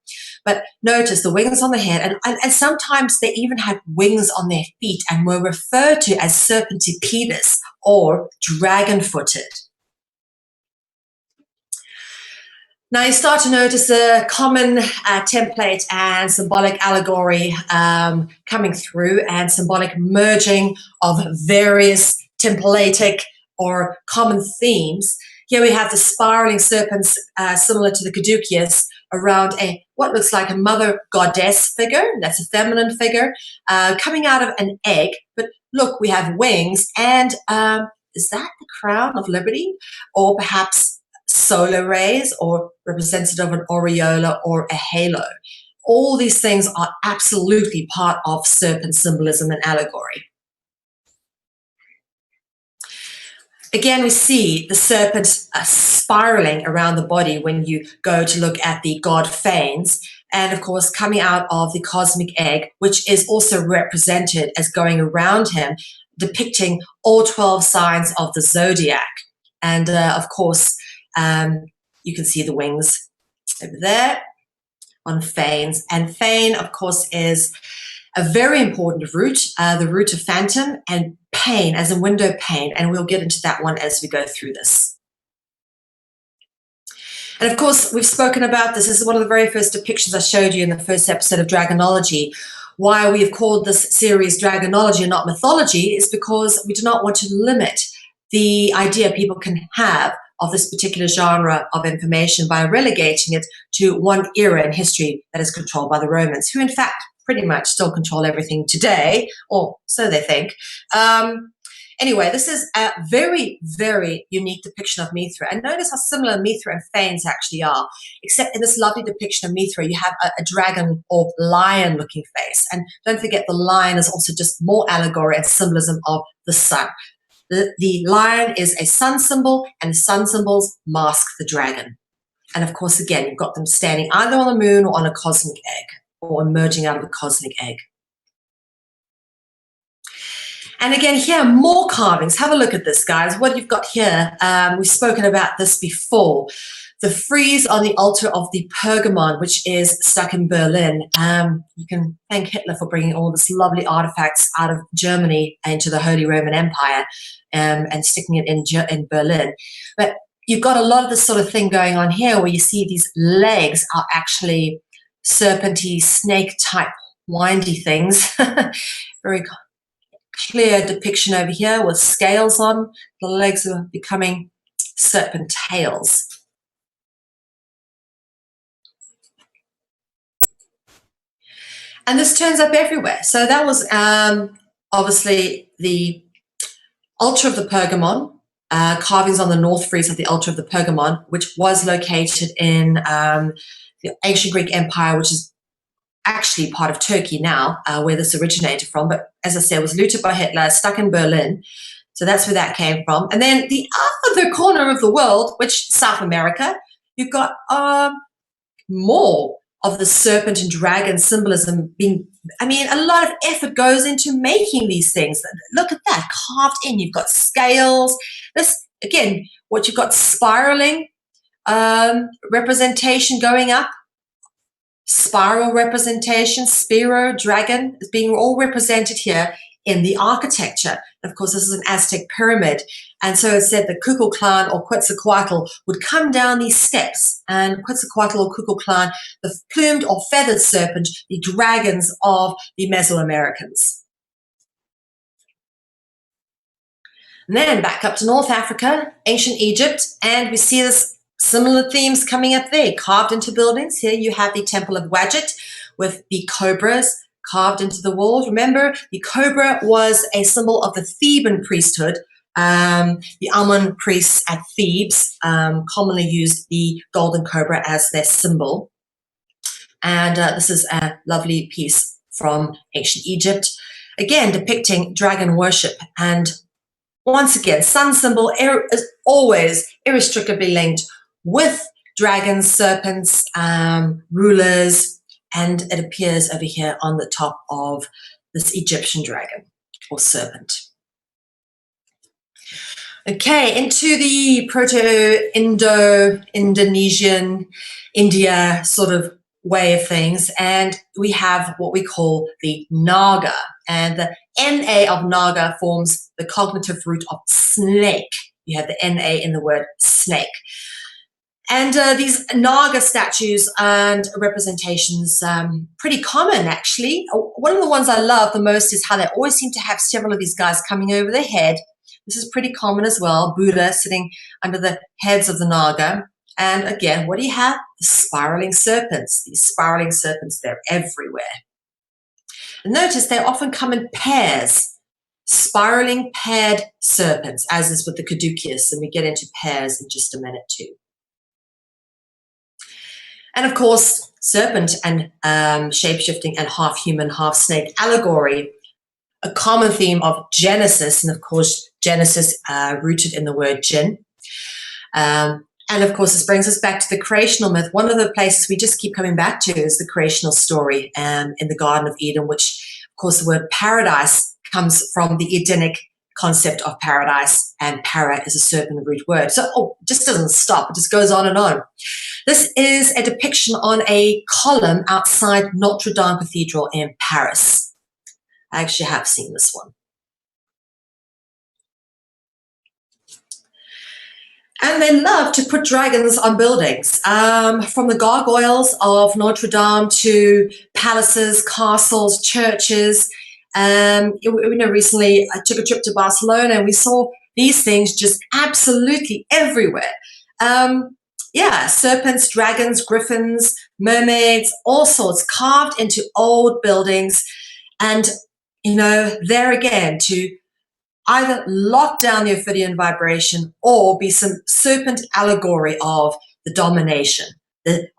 But notice the wings on the head, and sometimes they even had wings on their feet and were referred to as serpentipedis or dragon-footed. Now you start to notice a common template and symbolic allegory coming through, and symbolic merging of various templatic or common themes. Here we have the spiraling serpents similar to the caduceus around what looks like a mother goddess figure. That's a feminine figure coming out of an egg. But look, we have wings, and is that the crown of liberty? Or perhaps solar rays, or representative of an aureola or a halo. All these things are absolutely part of serpent symbolism and allegory. Again, we see the serpent spiraling around the body when you go to look at the god Phanes, and of course coming out of the cosmic egg, which is also represented as going around him, depicting all 12 signs of the zodiac. And of course, you can see the wings over there on Phanes. And Phane, of course, is a very important root, the root of phantom, and pane as a window pane, and we'll get into that one as we go through this. And of course, we've spoken about this. This is one of the very first depictions I showed you in the first episode of Dragonology. Why we have called this series Dragonology and not mythology is because we do not want to limit the idea people can have of this particular genre of information by relegating it to one era in history that is controlled by the Romans, who in fact pretty much still control everything today, or so they think. Anyway, this is a very, very unique depiction of Mithra. And notice how similar Mithra and Phanes actually are, except in this lovely depiction of Mithra, you have a dragon or lion-looking face. And don't forget, the lion is also just more allegory and symbolism of the sun. The lion is a sun symbol, and the sun symbols mask the dragon. And of course, again, you've got them standing either on the moon or on a cosmic egg, or emerging out of a cosmic egg. And again, here, more carvings. Have a look at this, guys. What you've got here, we've spoken about this before. The frieze on the altar of the Pergamon, which is stuck in Berlin. You can thank Hitler for bringing all this lovely artifacts out of Germany into the Holy Roman Empire and sticking it in Berlin. But you've got a lot of this sort of thing going on here where you see these legs are actually serpenty, snake-type, windy things. Very clear depiction over here with scales on. The legs are becoming serpent tails. And this turns up everywhere. So that was obviously the altar of the Pergamon, carvings on the north frieze of the altar of the Pergamon, which was located in the ancient Greek Empire, which is actually part of Turkey now, where this originated from. But as I said, it was looted by Hitler, stuck in Berlin. So that's where that came from. And then the other corner of the world, which South America, you've got more of the serpent and dragon symbolism being, I mean, a lot of effort goes into making these things. Look at that, carved in. You've got scales. This, again, what you've got spiraling representation going up, spiral representation, spiro, dragon is being all represented here in the architecture. And of course, this is an Aztec pyramid. And so it said the Kukulkan or Quetzalcoatl would come down these steps, and Quetzalcoatl or Kukulkan, the plumed or feathered serpent, the dragons of the Mesoamericans. And then back up to North Africa, ancient Egypt, and we see this similar themes coming up there, carved into buildings. Here you have the Temple of Wadjet with the cobras carved into the walls. Remember, the cobra was a symbol of the Theban priesthood. The Amun priests at Thebes commonly used the golden cobra as their symbol. And this is a lovely piece from ancient Egypt, again depicting dragon worship. And once again, sun symbol is always irrestrictably linked with dragons, serpents, rulers, and it appears over here on the top of this Egyptian dragon or serpent. Okay, into the Proto-Indo-Indonesian, India sort of way of things, and we have what we call the Naga, and the Na of Naga forms the cognitive root of snake. You have the Na in the word snake. And these Naga statues and representations, pretty common actually. One of the ones I love the most is how they always seem to have several of these guys coming over their head. This is pretty common as well. Buddha sitting under the heads of the Naga. And again, what do you have? The spiraling serpents. These spiraling serpents, they're everywhere. And notice they often come in pairs, spiraling paired serpents, as is with the caduceus, and we get into pairs in just a minute too. And of course, serpent and shape-shifting and half human, half snake allegory, a common theme of Genesis, and of course, Genesis rooted in the word jinn. And of course, this brings us back to the creational myth. One of the places we just keep coming back to is the creational story in the Garden of Eden, which, of course, the word paradise comes from the Edenic concept of paradise, and para is a serpent root word. So it just doesn't stop. It just goes on and on. This is a depiction on a column outside Notre Dame Cathedral in Paris. I actually have seen this one. And they love to put dragons on buildings, from the gargoyles of Notre Dame to palaces, castles, churches. Recently I took a trip to Barcelona and we saw these things just absolutely everywhere. Serpents, dragons, griffins, mermaids, all sorts carved into old buildings. And, there again, to either lock down the Ophidian vibration or be some serpent allegory of the domination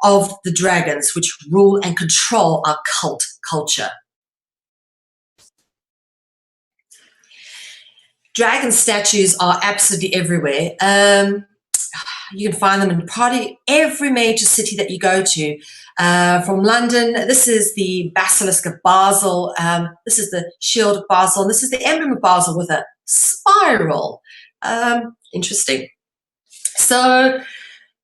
of the dragons, which rule and control our cult culture. Dragon statues are absolutely everywhere. You can find them in probably every major city that you go to. From London, this is the Basilisk of Basel. This is the Shield of Basel. And this is the emblem of Basel with a spiral. Interesting. So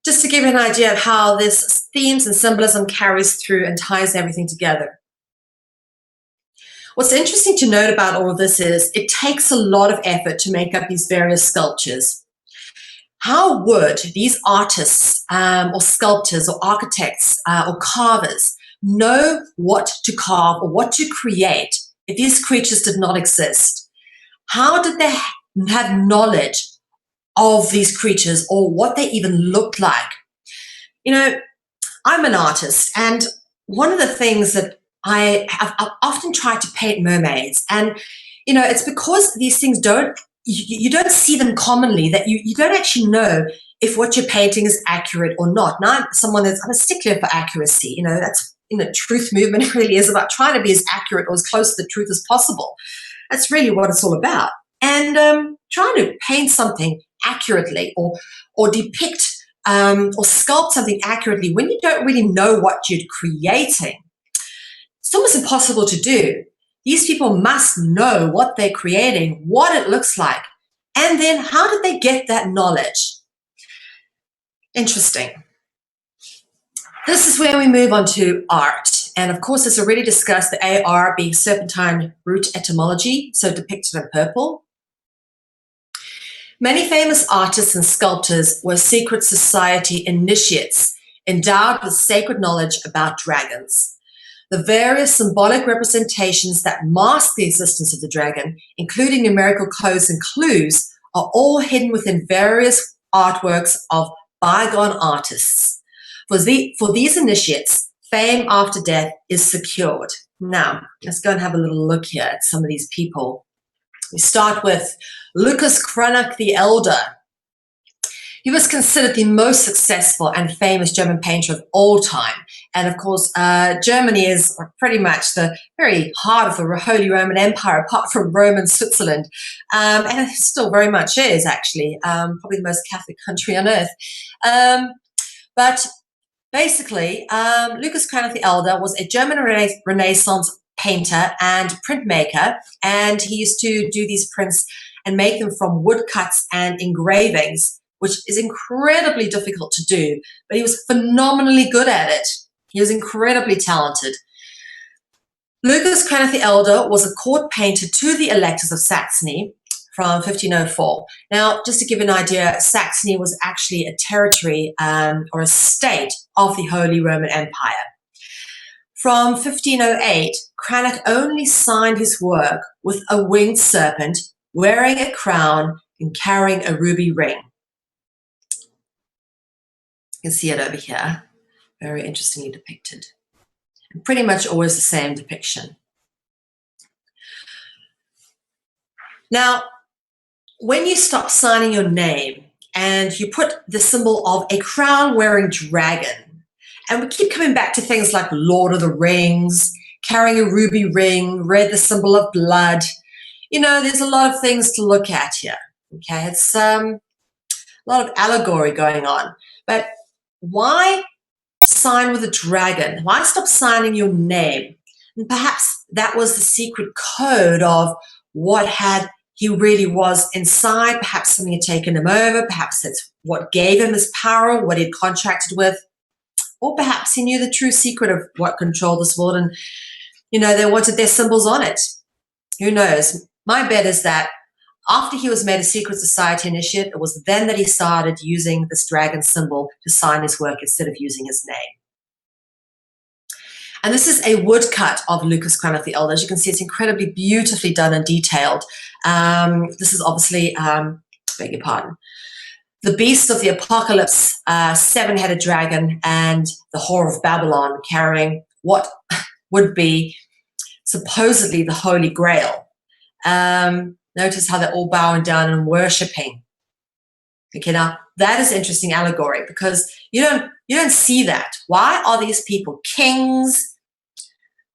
just to give you an idea of how this themes and symbolism carries through and ties everything together. What's interesting to note about all of this is it takes a lot of effort to make up these various sculptures. How would these artists or sculptors or architects or carvers know what to carve or what to create if these creatures did not exist? How did they have knowledge of these creatures or what they even looked like? I'm an artist, and one of the things that I've often tried to paint mermaids, and it's because these things you don't see them commonly, that you don't actually know if what you're painting is accurate or not. Now, I'm a stickler for accuracy. That's truth movement really is about trying to be as accurate or as close to the truth as possible. That's really what it's all about. And and trying to paint something accurately or depict or sculpt something accurately when you don't really know what you're creating. It's almost impossible to do. These people must know what they're creating, what it looks like, and then how did they get that knowledge? Interesting. This is where we move on to art. And of course, it's already discussed the AR being serpentine root etymology, so depicted in purple. Many famous artists and sculptors were secret society initiates, endowed with sacred knowledge about dragons. The various symbolic representations that mask the existence of the dragon, including numerical codes and clues, are all hidden within various artworks of bygone artists. For these initiates, fame after death is secured. Now, let's go and have a little look here at some of these people. We start with Lucas Cranach the Elder. He was considered the most successful and famous German painter of all time. And of course, Germany is pretty much the very heart of the Holy Roman Empire, apart from Rome and Switzerland. And it still very much is, actually, probably the most Catholic country on earth. But basically, Lucas Cranach the Elder was a German Renaissance painter and printmaker, and he used to do these prints and make them from woodcuts and engravings, which is incredibly difficult to do, but he was phenomenally good at it. He was incredibly talented. Lucas Cranach the Elder was a court painter to the electors of Saxony from 1504. Now, just to give you an idea, Saxony was actually a territory or a state of the Holy Roman Empire. From 1508, Cranach only signed his work with a winged serpent wearing a crown and carrying a ruby ring. You can see it over here, very interestingly depicted. And pretty much always the same depiction. Now, when you stop signing your name and you put the symbol of a crown-wearing dragon, and we keep coming back to things like Lord of the Rings, carrying a ruby ring, red, the symbol of blood. You know, there's a lot of things to look at here. Okay, it's a lot of allegory going on. But why sign with a dragon? Why stop signing your name? And perhaps that was the secret code of what he really was inside. Perhaps something had taken him over. Perhaps that's what gave him his power, what he'd contracted with. Or perhaps he knew the true secret of what controlled this world and, you know, they wanted their symbols on it. Who knows? My bet is that after he was made a secret society initiate, it was then that he started using this dragon symbol to sign his work instead of using his name. And this is a woodcut of Lucas Cranach the Elder. As you can see, it's incredibly beautifully done and detailed. This is obviously, beg your pardon, the beast of the apocalypse, seven-headed dragon, and the whore of Babylon carrying what would be supposedly the Holy Grail. Notice how they're all bowing down and worshipping. Okay, now that is interesting allegory because you don't see that. Why are these people, kings,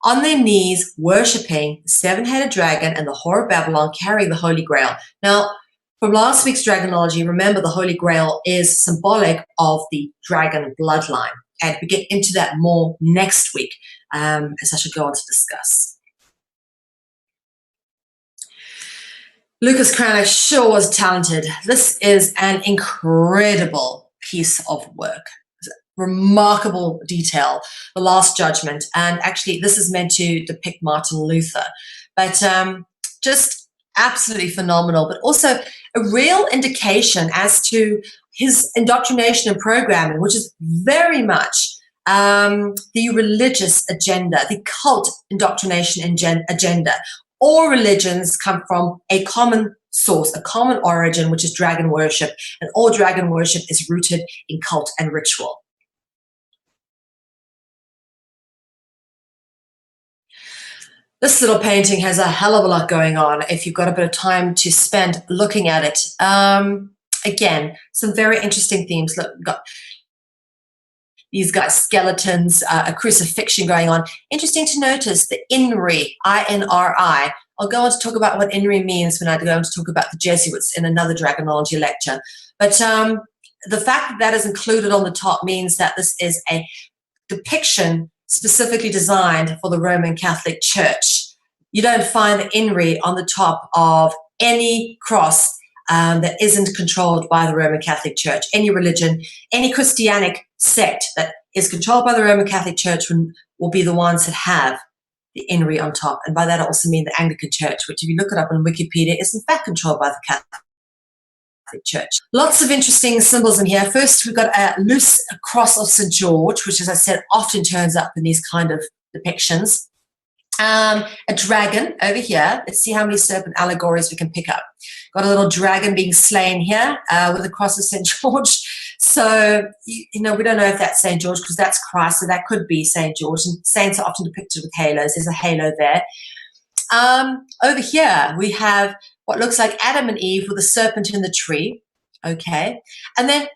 on their knees worshipping the seven-headed dragon and the whore of Babylon carrying the Holy Grail? Now, from last week's Dragonology, remember the Holy Grail is symbolic of the dragon bloodline. And we get into that more next week, as I should go on to discuss. Lucas Cranach sure was talented. This is an incredible piece of work. Remarkable detail, the Last Judgment. And actually, this is meant to depict Martin Luther. But just absolutely phenomenal, but also a real indication as to his indoctrination and programming, which is very much the religious agenda, the cult indoctrination agenda. All religions come from a common source, a common origin, which is dragon worship, and all dragon worship is rooted in cult and ritual. This little painting has a hell of a lot going on if you've got a bit of time to spend looking at it. Again, some very interesting themes. Look, we've got these guys, skeletons, a crucifixion going on. Interesting to notice the INRI, I-N-R-I, I'll go on to talk about what INRI means when I go on to talk about the Jesuits in another Dragonology lecture. But the fact that that is included on the top means that this is a depiction specifically designed for the Roman Catholic Church. You don't find the INRI on the top of any cross that isn't controlled by the Roman Catholic Church. Any religion, any Christianic sect that is controlled by the Roman Catholic Church will be the ones that have the INRI on top. And by that I also mean the Anglican Church, which if you look it up on Wikipedia is in fact controlled by the Catholic Church. Lots of interesting symbols in here. First, we've got a loose cross of St. George, which, as I said, often turns up in these kind of depictions. A dragon over here. Let's see how many serpent allegories we can pick up. Got a little dragon being slain here with the cross of St. George. So, we don't know if that's St. George because that's Christ, so that could be St. George. And saints are often depicted with halos. There's a halo there. Over here, we have what looks like Adam and Eve with a serpent in the tree. Okay. And then,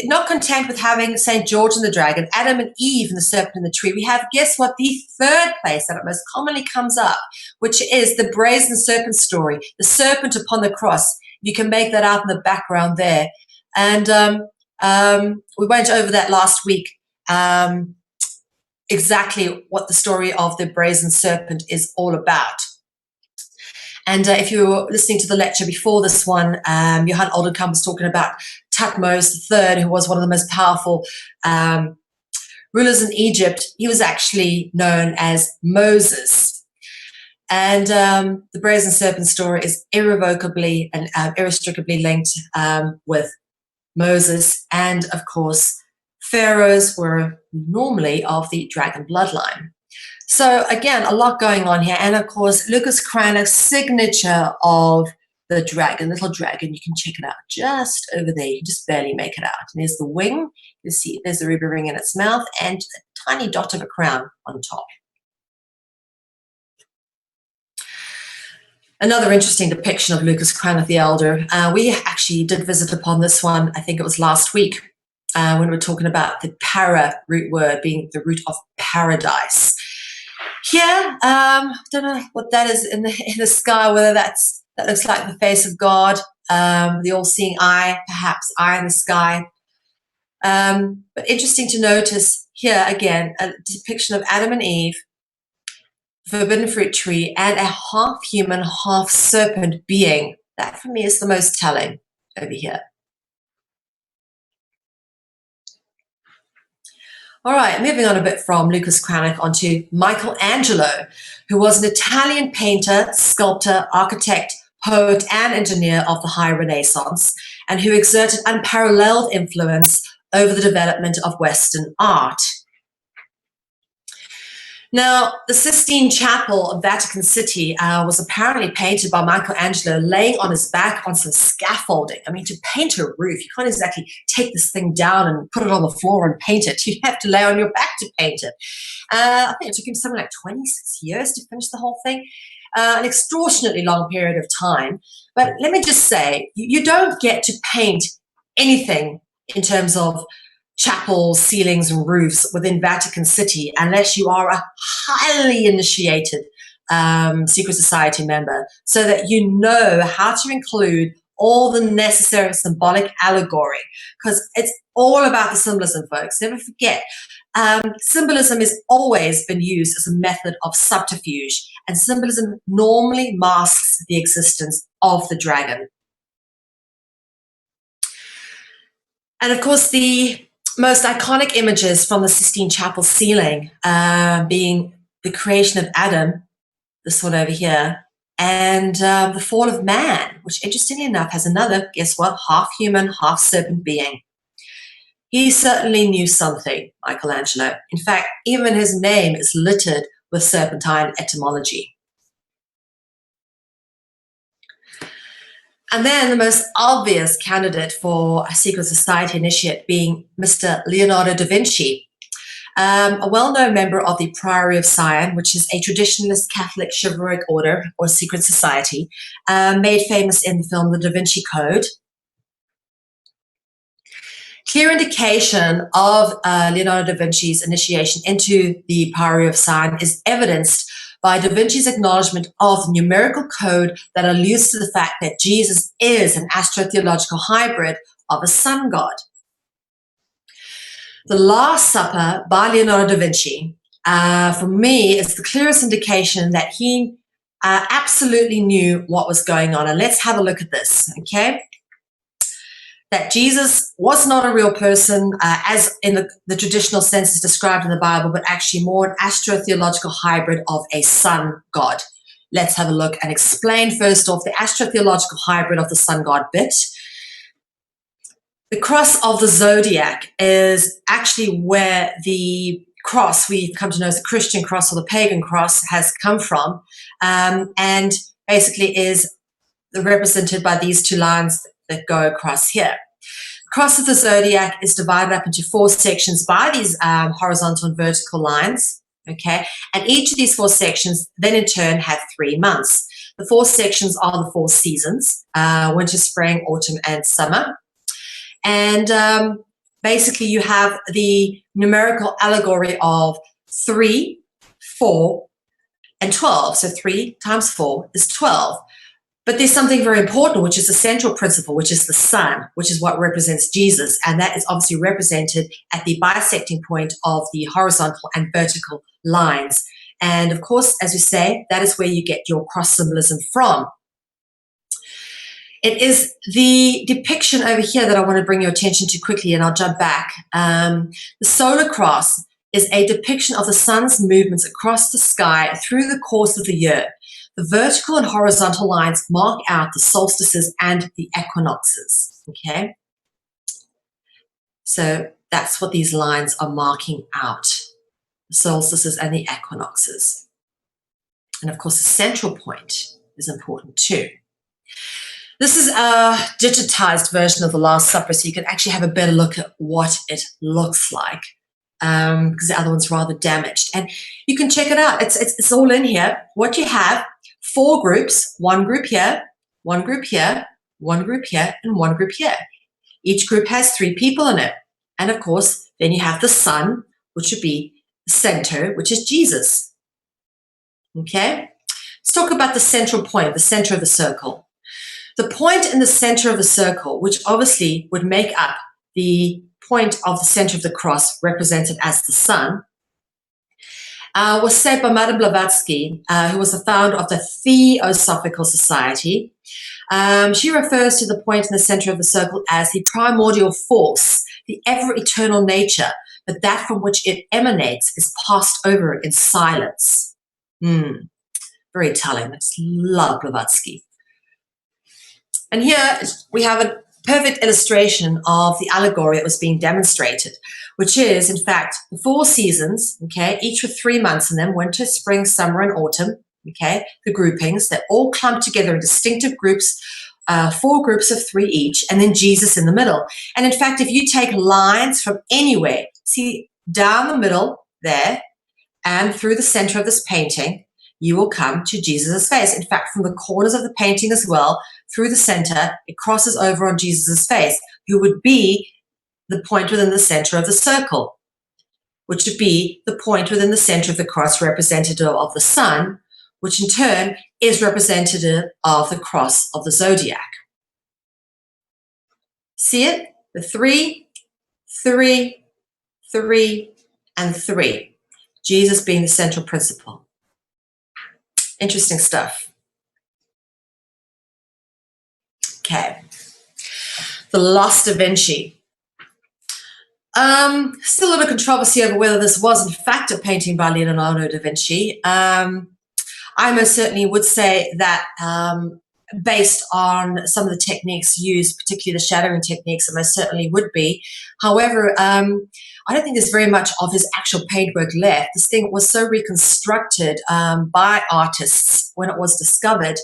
not content with having St. George and the dragon, Adam and Eve and the serpent in the tree, we have, guess what, the third place that it most commonly comes up, which is the brazen serpent story, the serpent upon the cross. You can make that out in the background there. And we went over that last week, exactly what the story of the brazen serpent is all about. And if you were listening to the lecture before this one, Johann Oldenkamp was talking about Thutmose III, who was one of the most powerful rulers in Egypt. He was actually known as Moses. And the brazen serpent story is irrevocably and irrestrictably linked with Moses. And, of course, pharaohs were normally of the dragon bloodline. So, again, a lot going on here. And, of course, Lucas Cranach's signature of the dragon, little dragon, you can check it out just over there. You can just barely make it out. And there's the wing. You see there's the ruby ring in its mouth and a tiny dot of a crown on top. Another interesting depiction of Lucas Cranach the Elder. We actually did visit upon this one, I think it was last week, when we were talking about the para root word being the root of paradise. Here, don't know what that is in the sky, whether that looks like the face of God, the all-seeing eye, perhaps eye in the sky. But interesting to notice here, again, a depiction of Adam and Eve, forbidden fruit tree, and a half-human, half-serpent being. That, for me, is the most telling over here. All right, moving on a bit from Lucas Cranach onto Michelangelo, who was an Italian painter, sculptor, architect, poet, and engineer of the High Renaissance, and who exerted unparalleled influence over the development of Western art. Now, the Sistine Chapel of Vatican City was apparently painted by Michelangelo laying on his back on some scaffolding. I mean, to paint a roof, you can't exactly take this thing down and put it on the floor and paint it. You have to lay on your back to paint it. I think it took him something like 26 years to finish the whole thing, an extortionately long period of time. But let me just say, you don't get to paint anything in terms of chapels, ceilings, and roofs within Vatican City unless you are a highly initiated secret society member, so that you know how to include all the necessary symbolic allegory, because it's all about the symbolism, folks. Never forget, symbolism has always been used as a method of subterfuge, and symbolism normally masks the existence of the dragon. And of course, the most iconic images from the Sistine Chapel ceiling being the creation of Adam, this one over here, and the fall of man, which interestingly enough has another, guess what, half human, half serpent being. He certainly knew something, Michelangelo. In fact, even his name is littered with serpentine etymology. And then the most obvious candidate for a secret society initiate being Mr. Leonardo da Vinci, a well-known member of the Priory of Sion, which is a traditionalist Catholic chivalric order or secret society, made famous in the film The Da Vinci Code. Clear indication of Leonardo da Vinci's initiation into the Priory of Sion is evidenced by Da Vinci's acknowledgement of the numerical code that alludes to the fact that Jesus is an astrotheological hybrid of a sun god. The Last Supper by Leonardo da Vinci, for me, is the clearest indication that he absolutely knew what was going on. And let's have a look at this, okay? That Jesus was not a real person, as in the traditional sense is described in the Bible, but actually more an astrotheological hybrid of a sun god. Let's have a look and explain first off the astrotheological hybrid of the sun god bit. The cross of the zodiac is actually where the cross we've come to know as the Christian cross or the pagan cross has come from, and basically is represented by these two lines that go across here. The cross of the zodiac is divided up into 4 sections by these horizontal and vertical lines, okay? And each of these 4 sections then in turn have 3 months. The 4 sections are the 4 seasons, winter, spring, autumn, and summer. And basically you have the numerical allegory of 3, 4, and 12. So 3 times 4 is 12. But there's something very important, which is the central principle, which is the sun, which is what represents Jesus. And that is obviously represented at the bisecting point of the horizontal and vertical lines. And of course, as we say, that is where you get your cross symbolism from. It is the depiction over here that I want to bring your attention to quickly, and I'll jump back. The solar cross is a depiction of the sun's movements across the sky through the course of the year. The vertical and horizontal lines mark out the solstices and the equinoxes, okay? So that's what these lines are marking out, the solstices and the equinoxes. And of course, the central point is important too. This is a digitized version of the Last Supper, so you can actually have a better look at what it looks like, because the other one's rather damaged. And you can check it out. It's all in here. What you have, 4 groups, 1 group here, 1 group here, 1 group here, and 1 group here. Each group has 3 people in it. And of course, then you have the sun, which would be the center, which is Jesus. Okay? Let's talk about the central point, the center of the circle. The point in the center of the circle, which obviously would make up the point of the center of the cross represented as the sun, was said by Madame Blavatsky, who was the founder of the Theosophical Society. She refers to the point in the center of the circle as the primordial force, the ever-eternal nature, but that from which it emanates is passed over in silence. Very telling. I just love Blavatsky. And here we have a perfect illustration of the allegory that was being demonstrated, which is, in fact, the 4 seasons, okay, each with 3 months in them, winter, spring, summer, and autumn, okay, the groupings that all clump together in distinctive groups, 4 groups of 3 each, and then Jesus in the middle. And in fact, if you take lines from anywhere, see down the middle there and through the center of this painting, you will come to Jesus' face. In fact, from the corners of the painting as well, through the center, it crosses over on Jesus' face, who would be the point within the center of the circle, which would be the point within the center of the cross representative of the sun, which in turn is representative of the cross of the zodiac. See it? The 3, 3, 3, and 3. Jesus being the central principle. Interesting stuff. Okay. The Lost Da Vinci. Still a little controversy over whether this was in fact a painting by Leonardo da Vinci. I most certainly would say that based on some of the techniques used, particularly the shadowing techniques, it most certainly would be. However, I don't think there's very much of his actual paintwork left. This thing was so reconstructed by artists when it was discovered.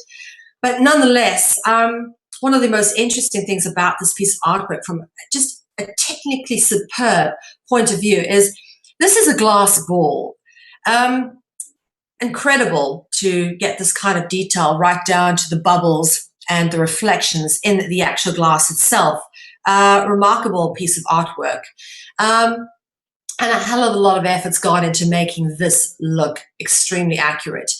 But nonetheless, one of the most interesting things about this piece of artwork from just a technically superb point of view is this is a glass ball. Incredible to get this kind of detail right down to the bubbles and the reflections in the actual glass itself. Remarkable piece of artwork. And a hell of a lot of effort's gone into making this look extremely accurate.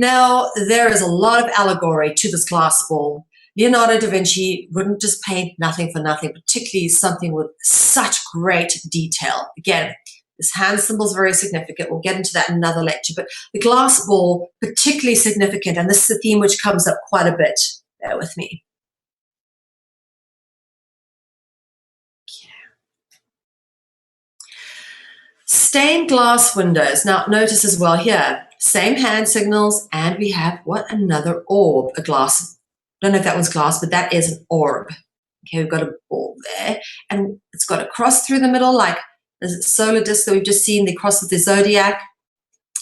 Now, there is a lot of allegory to this glass ball. Leonardo da Vinci wouldn't just paint nothing for nothing, particularly something with such great detail. Again, this hand symbol is very significant. We'll get into that in another lecture, but the glass ball, particularly significant, and this is a theme which comes up quite a bit. Bear with me. Stained glass windows. Now, notice as well here, same hand signals, and we have what? Another orb, a glass. I don't know if that one's glass, but that is an orb. Okay, we've got a ball there, and it's got a cross through the middle, like the solar disk that we've just seen, the cross with the zodiac.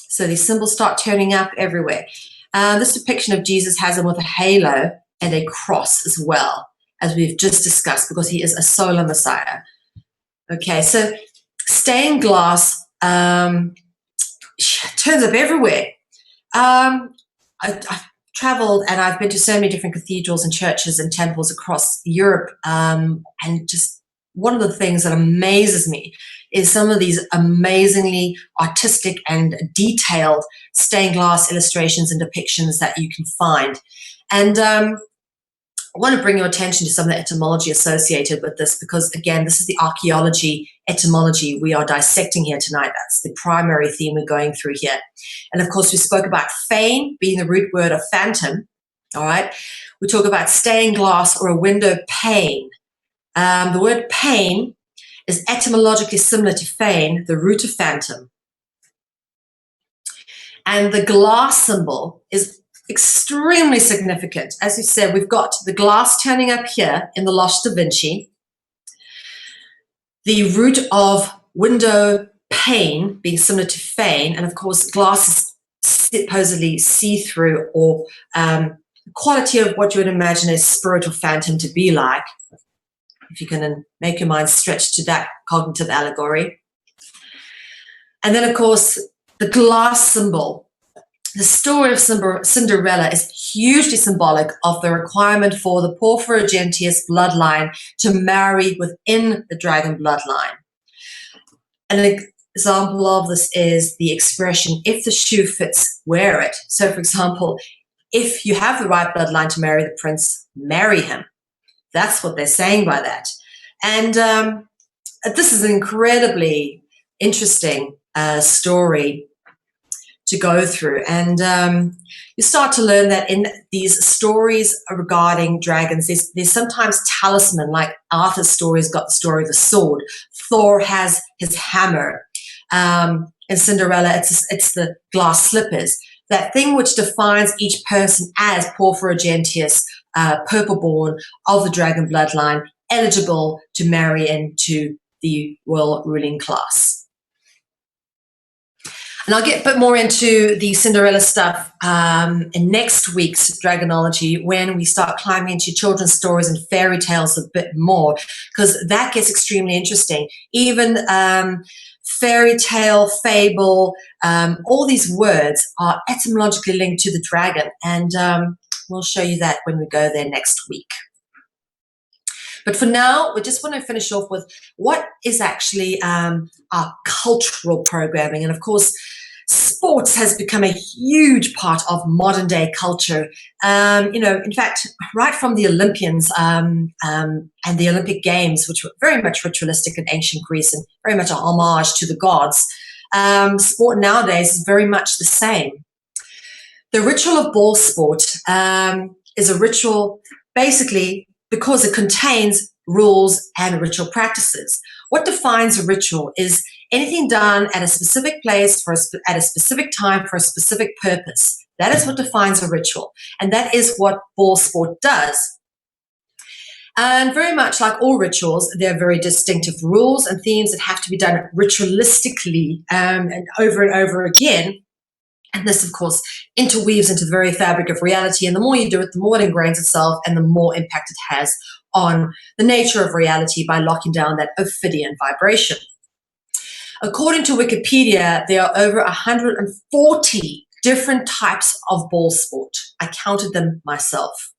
So these symbols start turning up everywhere. This depiction of Jesus has him with a halo and a cross as well, as we've just discussed, because he is a solar Messiah. Okay, so stained glass turns up everywhere. I've traveled and I've been to so many different cathedrals and churches and temples across Europe, and just one of the things that amazes me is some of these amazingly artistic and detailed stained glass illustrations and depictions that you can find. And I want to bring your attention to some of the etymology associated with this, because again, this is the archaeology etymology we are dissecting here tonight. That's the primary theme we're going through here. And of course, we spoke about fane being the root word of phantom. All right. We talk about stained glass or a window pane. The word pane is etymologically similar to fane, the root of phantom. And the glass symbol is extremely significant. As you said, we've got the glass turning up here in the Losh da Vinci, the root of window pane being similar to fane, and of course glass is supposedly see-through, or quality of what you would imagine a spirit or phantom to be like, if you can make your mind stretch to that cognitive allegory. And then of course the glass symbol. The story of Cinderella is hugely symbolic of the requirement for the Porphyrogenitus bloodline to marry within the dragon bloodline. An example of this is the expression, if the shoe fits, wear it. So for example, if you have the right bloodline to marry the prince, marry him. That's what they're saying by that. And this is an incredibly interesting story to go through. And you start to learn that in these stories regarding dragons, there's sometimes talisman, like Arthur's story has got the story of the sword. Thor has his hammer. In Cinderella, it's the glass slippers. That thing which defines each person as Porphyrogenitus, purple-born of the dragon bloodline, eligible to marry into the royal ruling class. And I'll get a bit more into the Cinderella stuff in next week's Dragonology, when we start climbing into children's stories and fairy tales a bit more, because that gets extremely interesting. Even fairy tale, fable, all these words are etymologically linked to the dragon, and we'll show you that when we go there next week. But for now, we just want to finish off with what is actually our cultural programming. And of course, sports has become a huge part of modern day culture. In fact, right from the Olympians and the Olympic Games, which were very much ritualistic in ancient Greece and very much a homage to the gods, sport nowadays is very much the same. The ritual of ball sport is a ritual basically because it contains rules and ritual practices. What defines a ritual is anything done at a specific place at a specific time for a specific purpose. That is what defines a ritual, and that is what ball sport does. And very much like all rituals, there are very distinctive rules and themes that have to be done ritualistically and over again. And this, of course, interweaves into the very fabric of reality. And the more you do it, the more it ingrains itself and the more impact it has on the nature of reality by locking down that Ophidian vibration. According to Wikipedia, there are over 140 different types of ball sport. I counted them myself.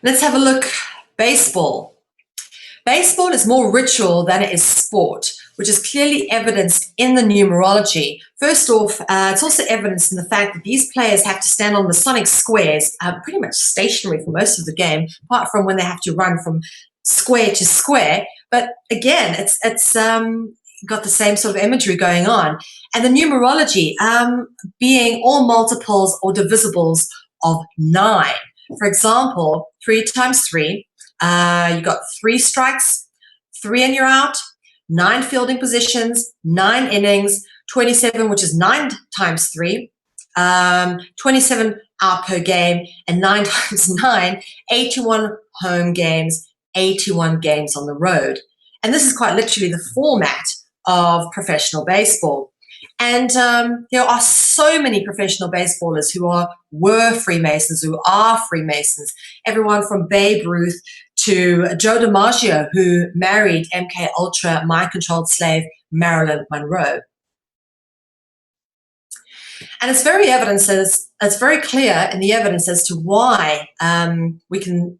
Let's have a look. Baseball. Baseball is more ritual than it is sport. which is clearly evidenced in the numerology. First off, it's also evidenced in the fact that these players have to stand on Masonic squares, pretty much stationary for most of the game, apart from when they have to run from square to square. But again, it's got the same sort of imagery going on. And the numerology being all multiples or divisibles of 9. For example, 3 times 3, you got 3 strikes, 3 and you're out, 9 fielding positions, 9 innings, 27, which is 9 times 3, 27 out per game, and 9 times 9, 81 home games, 81 games on the road. And this is quite literally the format of professional baseball. And there are so many professional baseballers who were Freemasons, who are Freemasons. Everyone from Babe Ruth to Joe DiMaggio, who married MK Ultra mind-controlled slave Marilyn Monroe. And it's very clear in the evidence as to why we can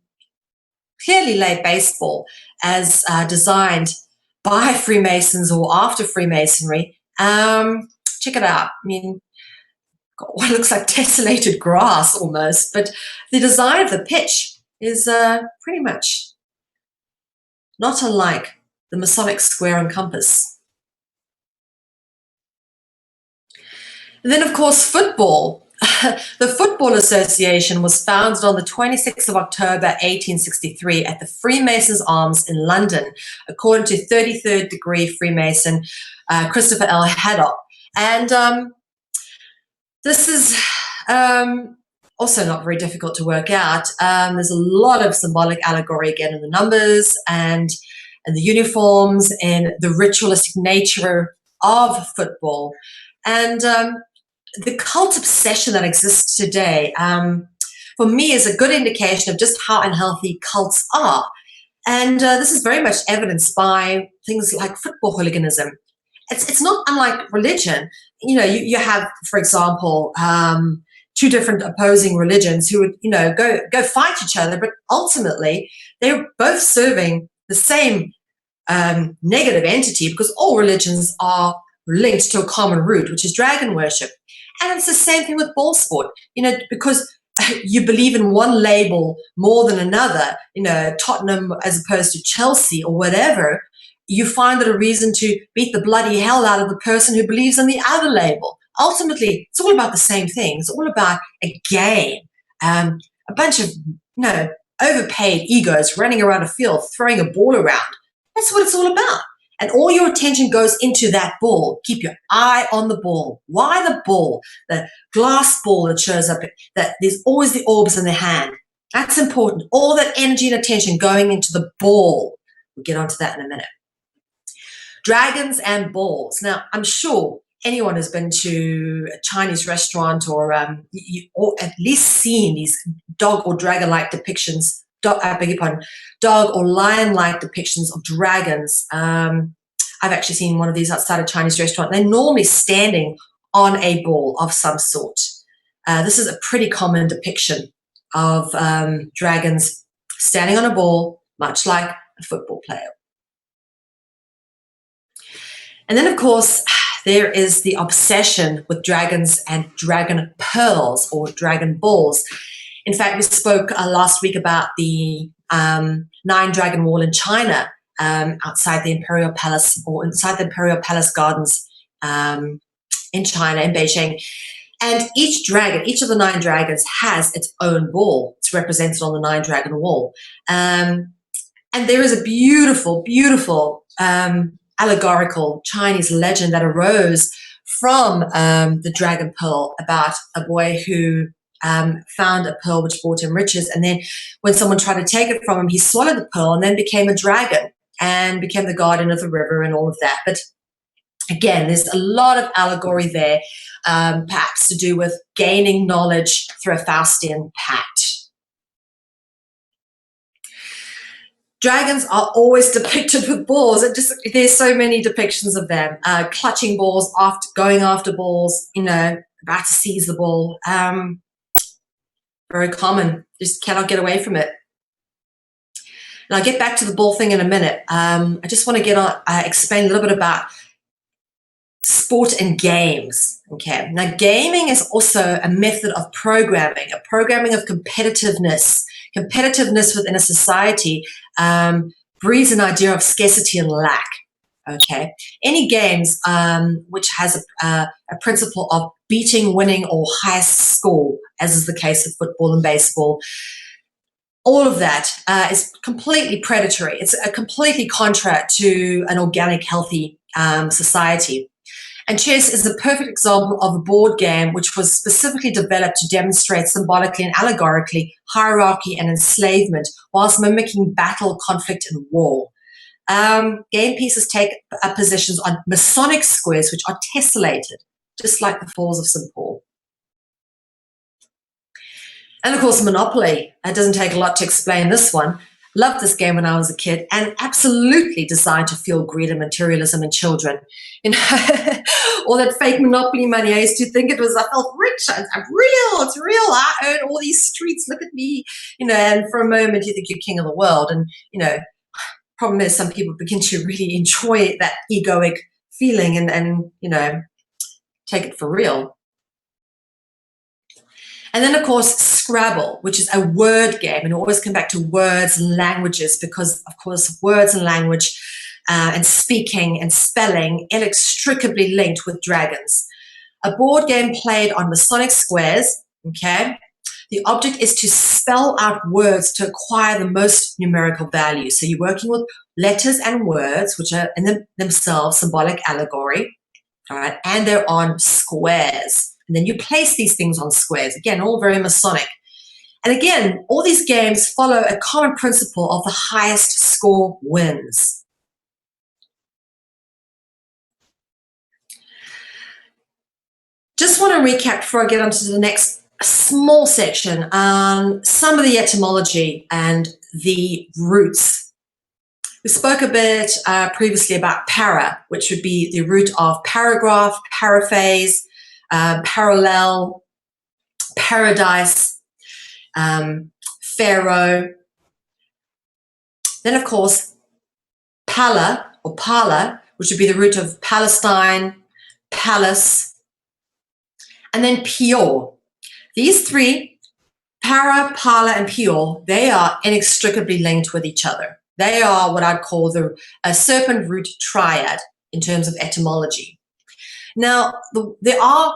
clearly lay baseball as designed by Freemasons or after Freemasonry. Check it out. I mean, what looks like tessellated grass almost, but the design of the pitch is pretty much not unlike the Masonic square and compass. And then, of course, football. The Football Association was founded on the 26th of October, 1863 at the Freemasons' Arms in London, according to 33rd degree Freemason Christopher L. Haddock. And this is also not very difficult to work out. There's a lot of symbolic allegory again in the numbers and the uniforms and the ritualistic nature of football. And the cult obsession that exists today, for me, is a good indication of just how unhealthy cults are. And this is very much evidenced by things like football hooliganism. It's not unlike religion. You know, you have, for example, 2 different opposing religions who would, go fight each other, but ultimately they're both serving the same negative entity, because all religions are linked to a common root, which is dragon worship. And it's the same thing with ball sport, because you believe in one label more than another, Tottenham as opposed to Chelsea or whatever, you find that a reason to beat the bloody hell out of the person who believes in the other label. Ultimately, it's all about the same thing. It's all about a game, a bunch of, overpaid egos running around a field, throwing a ball around. That's what it's all about. And all your attention goes into that ball. Keep your eye on the ball. Why the ball? The glass ball that shows up, that there's always the orbs in the hand. That's important. All that energy and attention going into the ball. We'll get onto that in a minute. Dragons and balls. Now, I'm sure anyone who's been to a Chinese restaurant or at least seen these dog or dragon-like depictions, dog or lion-like depictions of dragons. I've actually seen one of these outside a Chinese restaurant. They're normally standing on a ball of some sort. This is a pretty common depiction of dragons standing on a ball, much like a football player. And then, of course, there is the obsession with dragons and dragon pearls or dragon balls. In fact, we spoke last week about the 9-dragon wall in China, outside the Imperial Palace, or inside the Imperial Palace Gardens in China, in Beijing. And each of the 9 dragons has its own ball. It's represented on the 9-dragon wall. And there is a beautiful, beautiful allegorical Chinese legend that arose from the dragon pearl, about a boy who found a pearl which brought him riches. And then when someone tried to take it from him, he swallowed the pearl and then became a dragon and became the guardian of the river and all of that. But again, there's a lot of allegory there, perhaps to do with gaining knowledge through a Faustian pact. Dragons are always depicted with balls. There's so many depictions of them, clutching balls, going after balls, about to seize the ball. Very common. Just cannot get away from it. And I'll get back to the ball thing in a minute. I just want to get on, explain a little bit about sport and games. Okay, now gaming is also a method of programming, a programming of competitiveness. Competitiveness within a society breeds an idea of scarcity and lack. Okay, any games which has a principle of beating, winning, or highest score, as is the case of football and baseball, all of that is completely predatory. It's a completely contra to an organic, healthy society. And chess is a perfect example of a board game which was specifically developed to demonstrate symbolically and allegorically hierarchy and enslavement whilst mimicking battle, conflict, and war. Game pieces take up positions on Masonic squares, which are tessellated, just like the Falls of St. Paul. And of course, Monopoly. It doesn't take a lot to explain this one. Loved this game when I was a kid, and absolutely designed to fuel greed and materialism in children. You know, all that fake Monopoly money. I used to think I felt rich. I'm real. It's real. I own all these streets. Look at me. You know, and for a moment you think you're king of the world. And, you know, problem is some people begin to really enjoy that egoic feeling and you know, take it for real. And then, of course, Scrabble, which is a word game, and always come back to words and languages because, of course, words and language and speaking and spelling inextricably linked with dragons. A board game played on Masonic squares, okay? The object is to spell out words to acquire the most numerical value. So you're working with letters and words, which are in themselves symbolic allegory, all right? And they're on squares. And then you place these things on squares. Again, all very Masonic. And again, all these games follow a common principle of the highest score wins. Just want to recap before I get on to the next small section on some of the etymology and the roots. We spoke a bit previously about para, which would be the root of paragraph, paraphrase, parallel, paradise, pharaoh. Then, of course, pala or pala, which would be the root of Palestine, palace, and then pure. These three, para, pala, and pure, they are inextricably linked with each other. They are what I'd call a serpent root triad in terms of etymology. Now, there are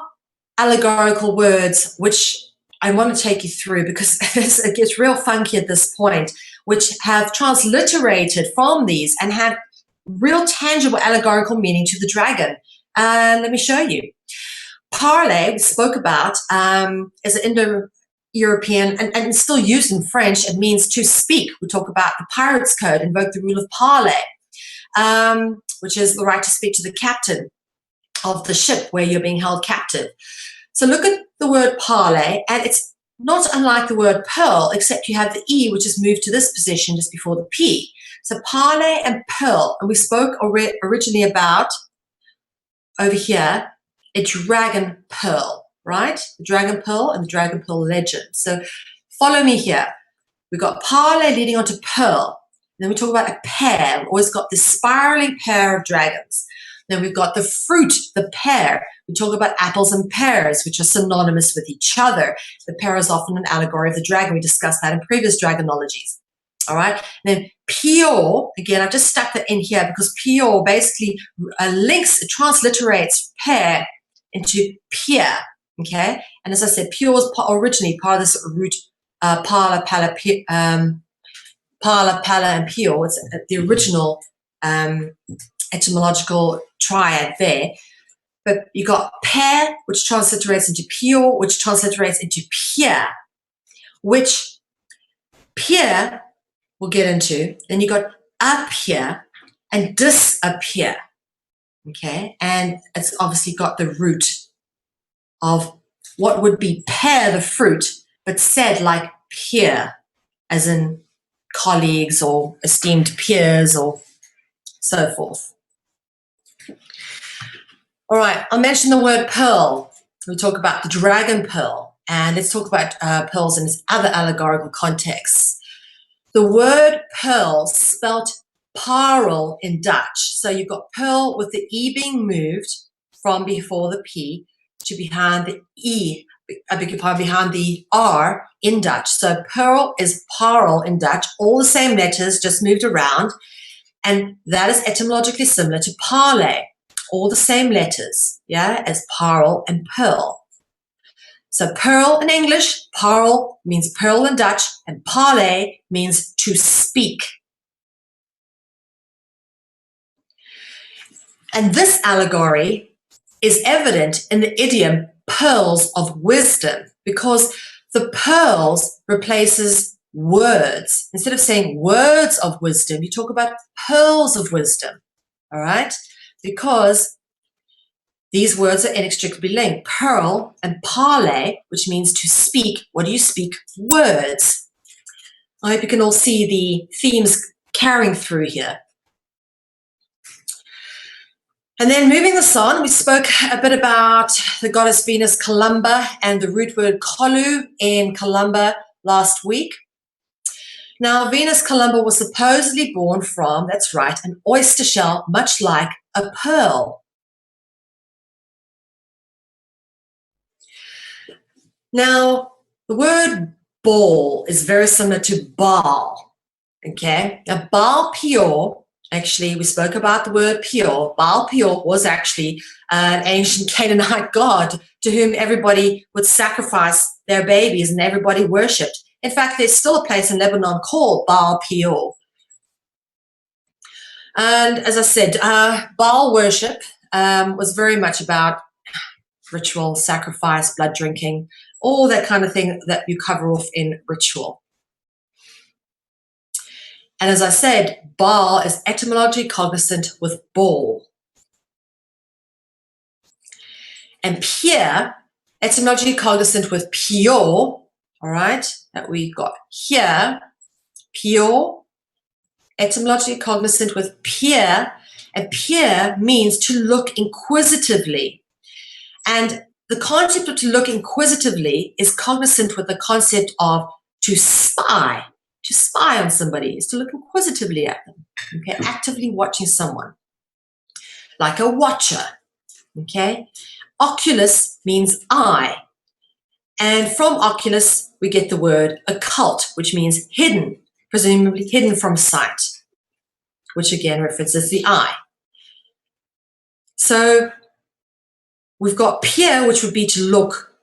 allegorical words which I want to take you through because it gets real funky at this point, which have transliterated from these and have real tangible allegorical meaning to the dragon. Let me show you. Parler, we spoke about, is an Indo-European and still used in French. It means to speak. We talk about the Pirates Code, invoke the rule of parler, which is the right to speak to the captain of the ship where you're being held captive. So look at the word parler, and it's not unlike the word pearl, except you have the E, which is moved to this position just before the P. So parler and pearl, and we spoke originally about, over here, a dragon pearl, right? The dragon pearl and the dragon pearl legend. So follow me here. We've got parler leading on to pearl. Then we talk about a pear. We've always got this spiraling pair of dragons. Then we've got the fruit, the pear. We talk about apples and pears, which are synonymous with each other. The pear is often an allegory of the dragon. We discussed that in previous dragonologies. All right. And then pure, again, I've just stuck that in here because pure basically links, it transliterates pear into peer. Okay. And as I said, pure was originally part of this root, pala, pala, and pure. It's the original etymological triad there. But you got pair, which transliterates into pure, which transliterates into peer, which peer we'll get into. Then you got appear and disappear. Okay, and it's obviously got the root of what would be pear, the fruit, but said like peer, as in colleagues or esteemed peers or so forth. All right, I'll mention the word pearl. We talk about the dragon pearl, and let's talk about pearls in its other allegorical contexts. the word pearl spelt parel in Dutch. So you've got pearl with the E being moved from before the P to behind the E, I beg your pardon, behind the R in Dutch. So pearl is parel in Dutch, all the same letters, just moved around. And that is etymologically similar to parlay, all the same letters, yeah, as parel and pearl. So pearl in English, parel means pearl in Dutch, and parlay means to speak. And this allegory is evident in the idiom pearls of wisdom, because the pearls replaces words. Instead of saying words of wisdom, you talk about pearls of wisdom, all right? Because these words are inextricably linked. Pearl and parlay, which means to speak. What do you speak? Words. I hope you can all see the themes carrying through here. And then moving this on, we spoke a bit about the goddess Venus Columba and the root word kolu in Columba last week. Now, Venus Columba was supposedly born from, that's right, an oyster shell, much like a pearl. Now, the word ball is very similar to Baal, okay? Now, Baal Peor, actually, we spoke about the word Peor. Baal Peor was actually an ancient Canaanite god to whom everybody would sacrifice their babies and everybody worshipped. In fact, there's still a place in Lebanon called Baal Peor. And as I said, Baal worship was very much about ritual, sacrifice, blood drinking, all that kind of thing that you cover off in ritual. And as I said, Baal is etymologically cognizant with ball. And Pierre, etymologically cognizant with pure, all right, that we got here, pure, etymologically cognizant with Pierre, and Pierre means to look inquisitively. And the concept of to look inquisitively is cognizant with the concept of to spy. To spy on somebody is to look inquisitively at them, okay, actively watching someone, like a watcher, okay. Oculus means eye, and from oculus we get the word occult, which means hidden, presumably hidden from sight, which again references the eye. So we've got Pierre, which would be to look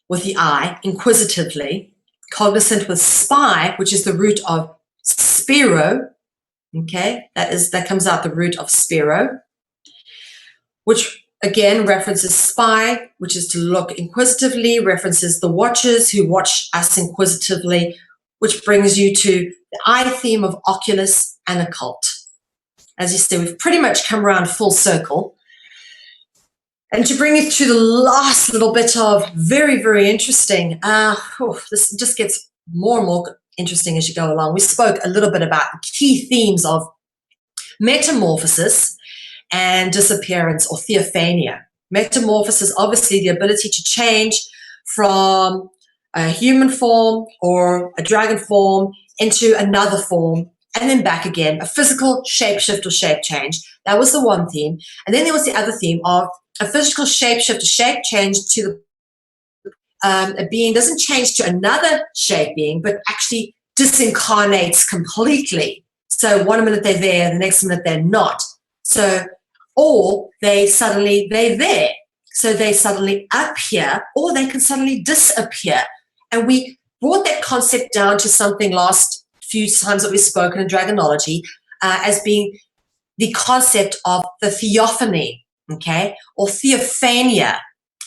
with the eye inquisitively, cognizant with spy, which is the root of spiro, okay, that comes out the root of spiro, which again references spy, which is to look inquisitively, references the watchers who watch us inquisitively, which brings you to the eye theme of oculus and occult. As you see, we've pretty much come around full circle. And to bring you to the last little bit of very, very interesting, this just gets more and more interesting as you go along. We spoke a little bit about the key themes of metamorphosis and disappearance, or theophania. Metamorphosis, obviously the ability to change from a human form or a dragon form into another form and then back again, a physical shapeshift or shape change. That was the one theme. And then there was the other theme of a physical shapeshift, a shape change to a being doesn't change to another shape being, but actually disincarnates completely. So one minute they're there, the next minute they're not. So, or they're there. So they suddenly appear, or they can suddenly disappear. And we brought that concept down to something last few times that we've spoken in Dragonology as being the concept of the theophany. Okay, or theophania.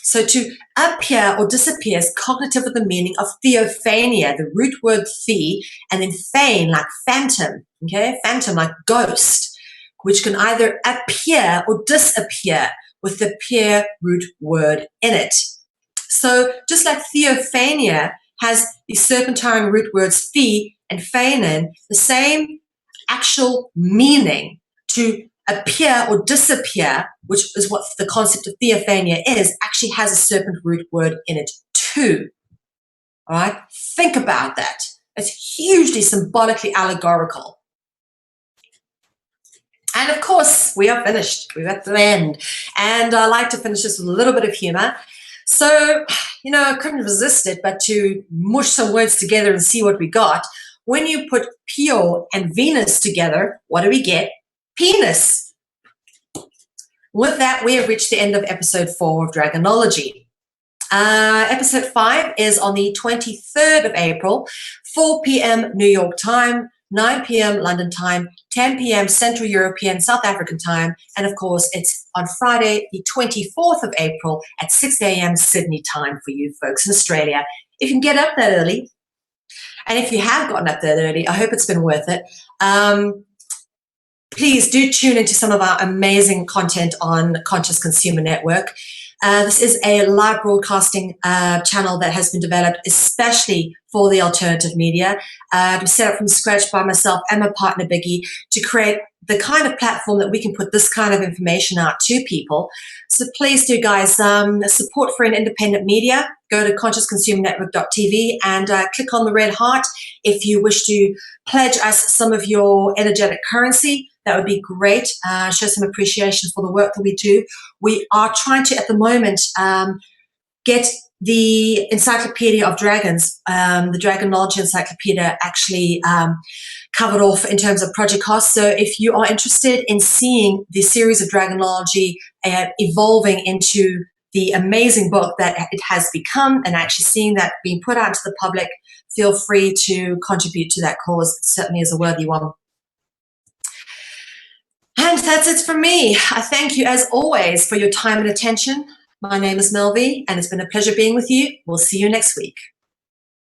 So to appear or disappear is cognitive of the meaning of theophania, the root word the, and then phane, like phantom, okay, phantom, like ghost, which can either appear or disappear with the peer root word in it. So just like theophania has the serpentine root words the and phanon, the same actual meaning to appear or disappear, which is what the concept of theophania is, actually has a serpent root word in it too. All right? Think about that. It's hugely symbolically allegorical. And of course, we are finished. We're at the end. And I like to finish this with a little bit of humor. So, I couldn't resist it, but to mush some words together and see what we got. When you put Pio and Venus together, what do we get? Penis. With that, we have reached the end of episode 4 of Dragonology. Episode 5 is on the 23rd of April, 4 p.m. New York time, 9 p.m. London time, 10 p.m. Central European, South African time, and of course, it's on Friday, the 24th of April at 6 a.m. Sydney time for you folks in Australia. If you can get up that early, and if you have gotten up that early, I hope it's been worth it. Please do tune into some of our amazing content on Conscious Consumer Network. This is a live broadcasting channel that has been developed especially for the alternative media. It was set up from scratch by myself and my partner Biggie to create the kind of platform that we can put this kind of information out to people. So please do, guys, support for an independent media. Go to consciousconsumernetwork.tv and click on the red heart if you wish to pledge us some of your energetic currency. That would be great. Show some appreciation for the work that we do. We are trying to, at the moment, get the Encyclopedia of Dragons, the Dragonology Encyclopedia, actually covered off in terms of project costs. So if you are interested in seeing the series of Dragonology evolving into the amazing book that it has become and actually seeing that being put out to the public, feel free to contribute to that cause. It certainly is a worthy one. And that's it from me. I thank you, as always, for your time and attention. My name is Mel Ve, and it's been a pleasure being with you. We'll see you next week.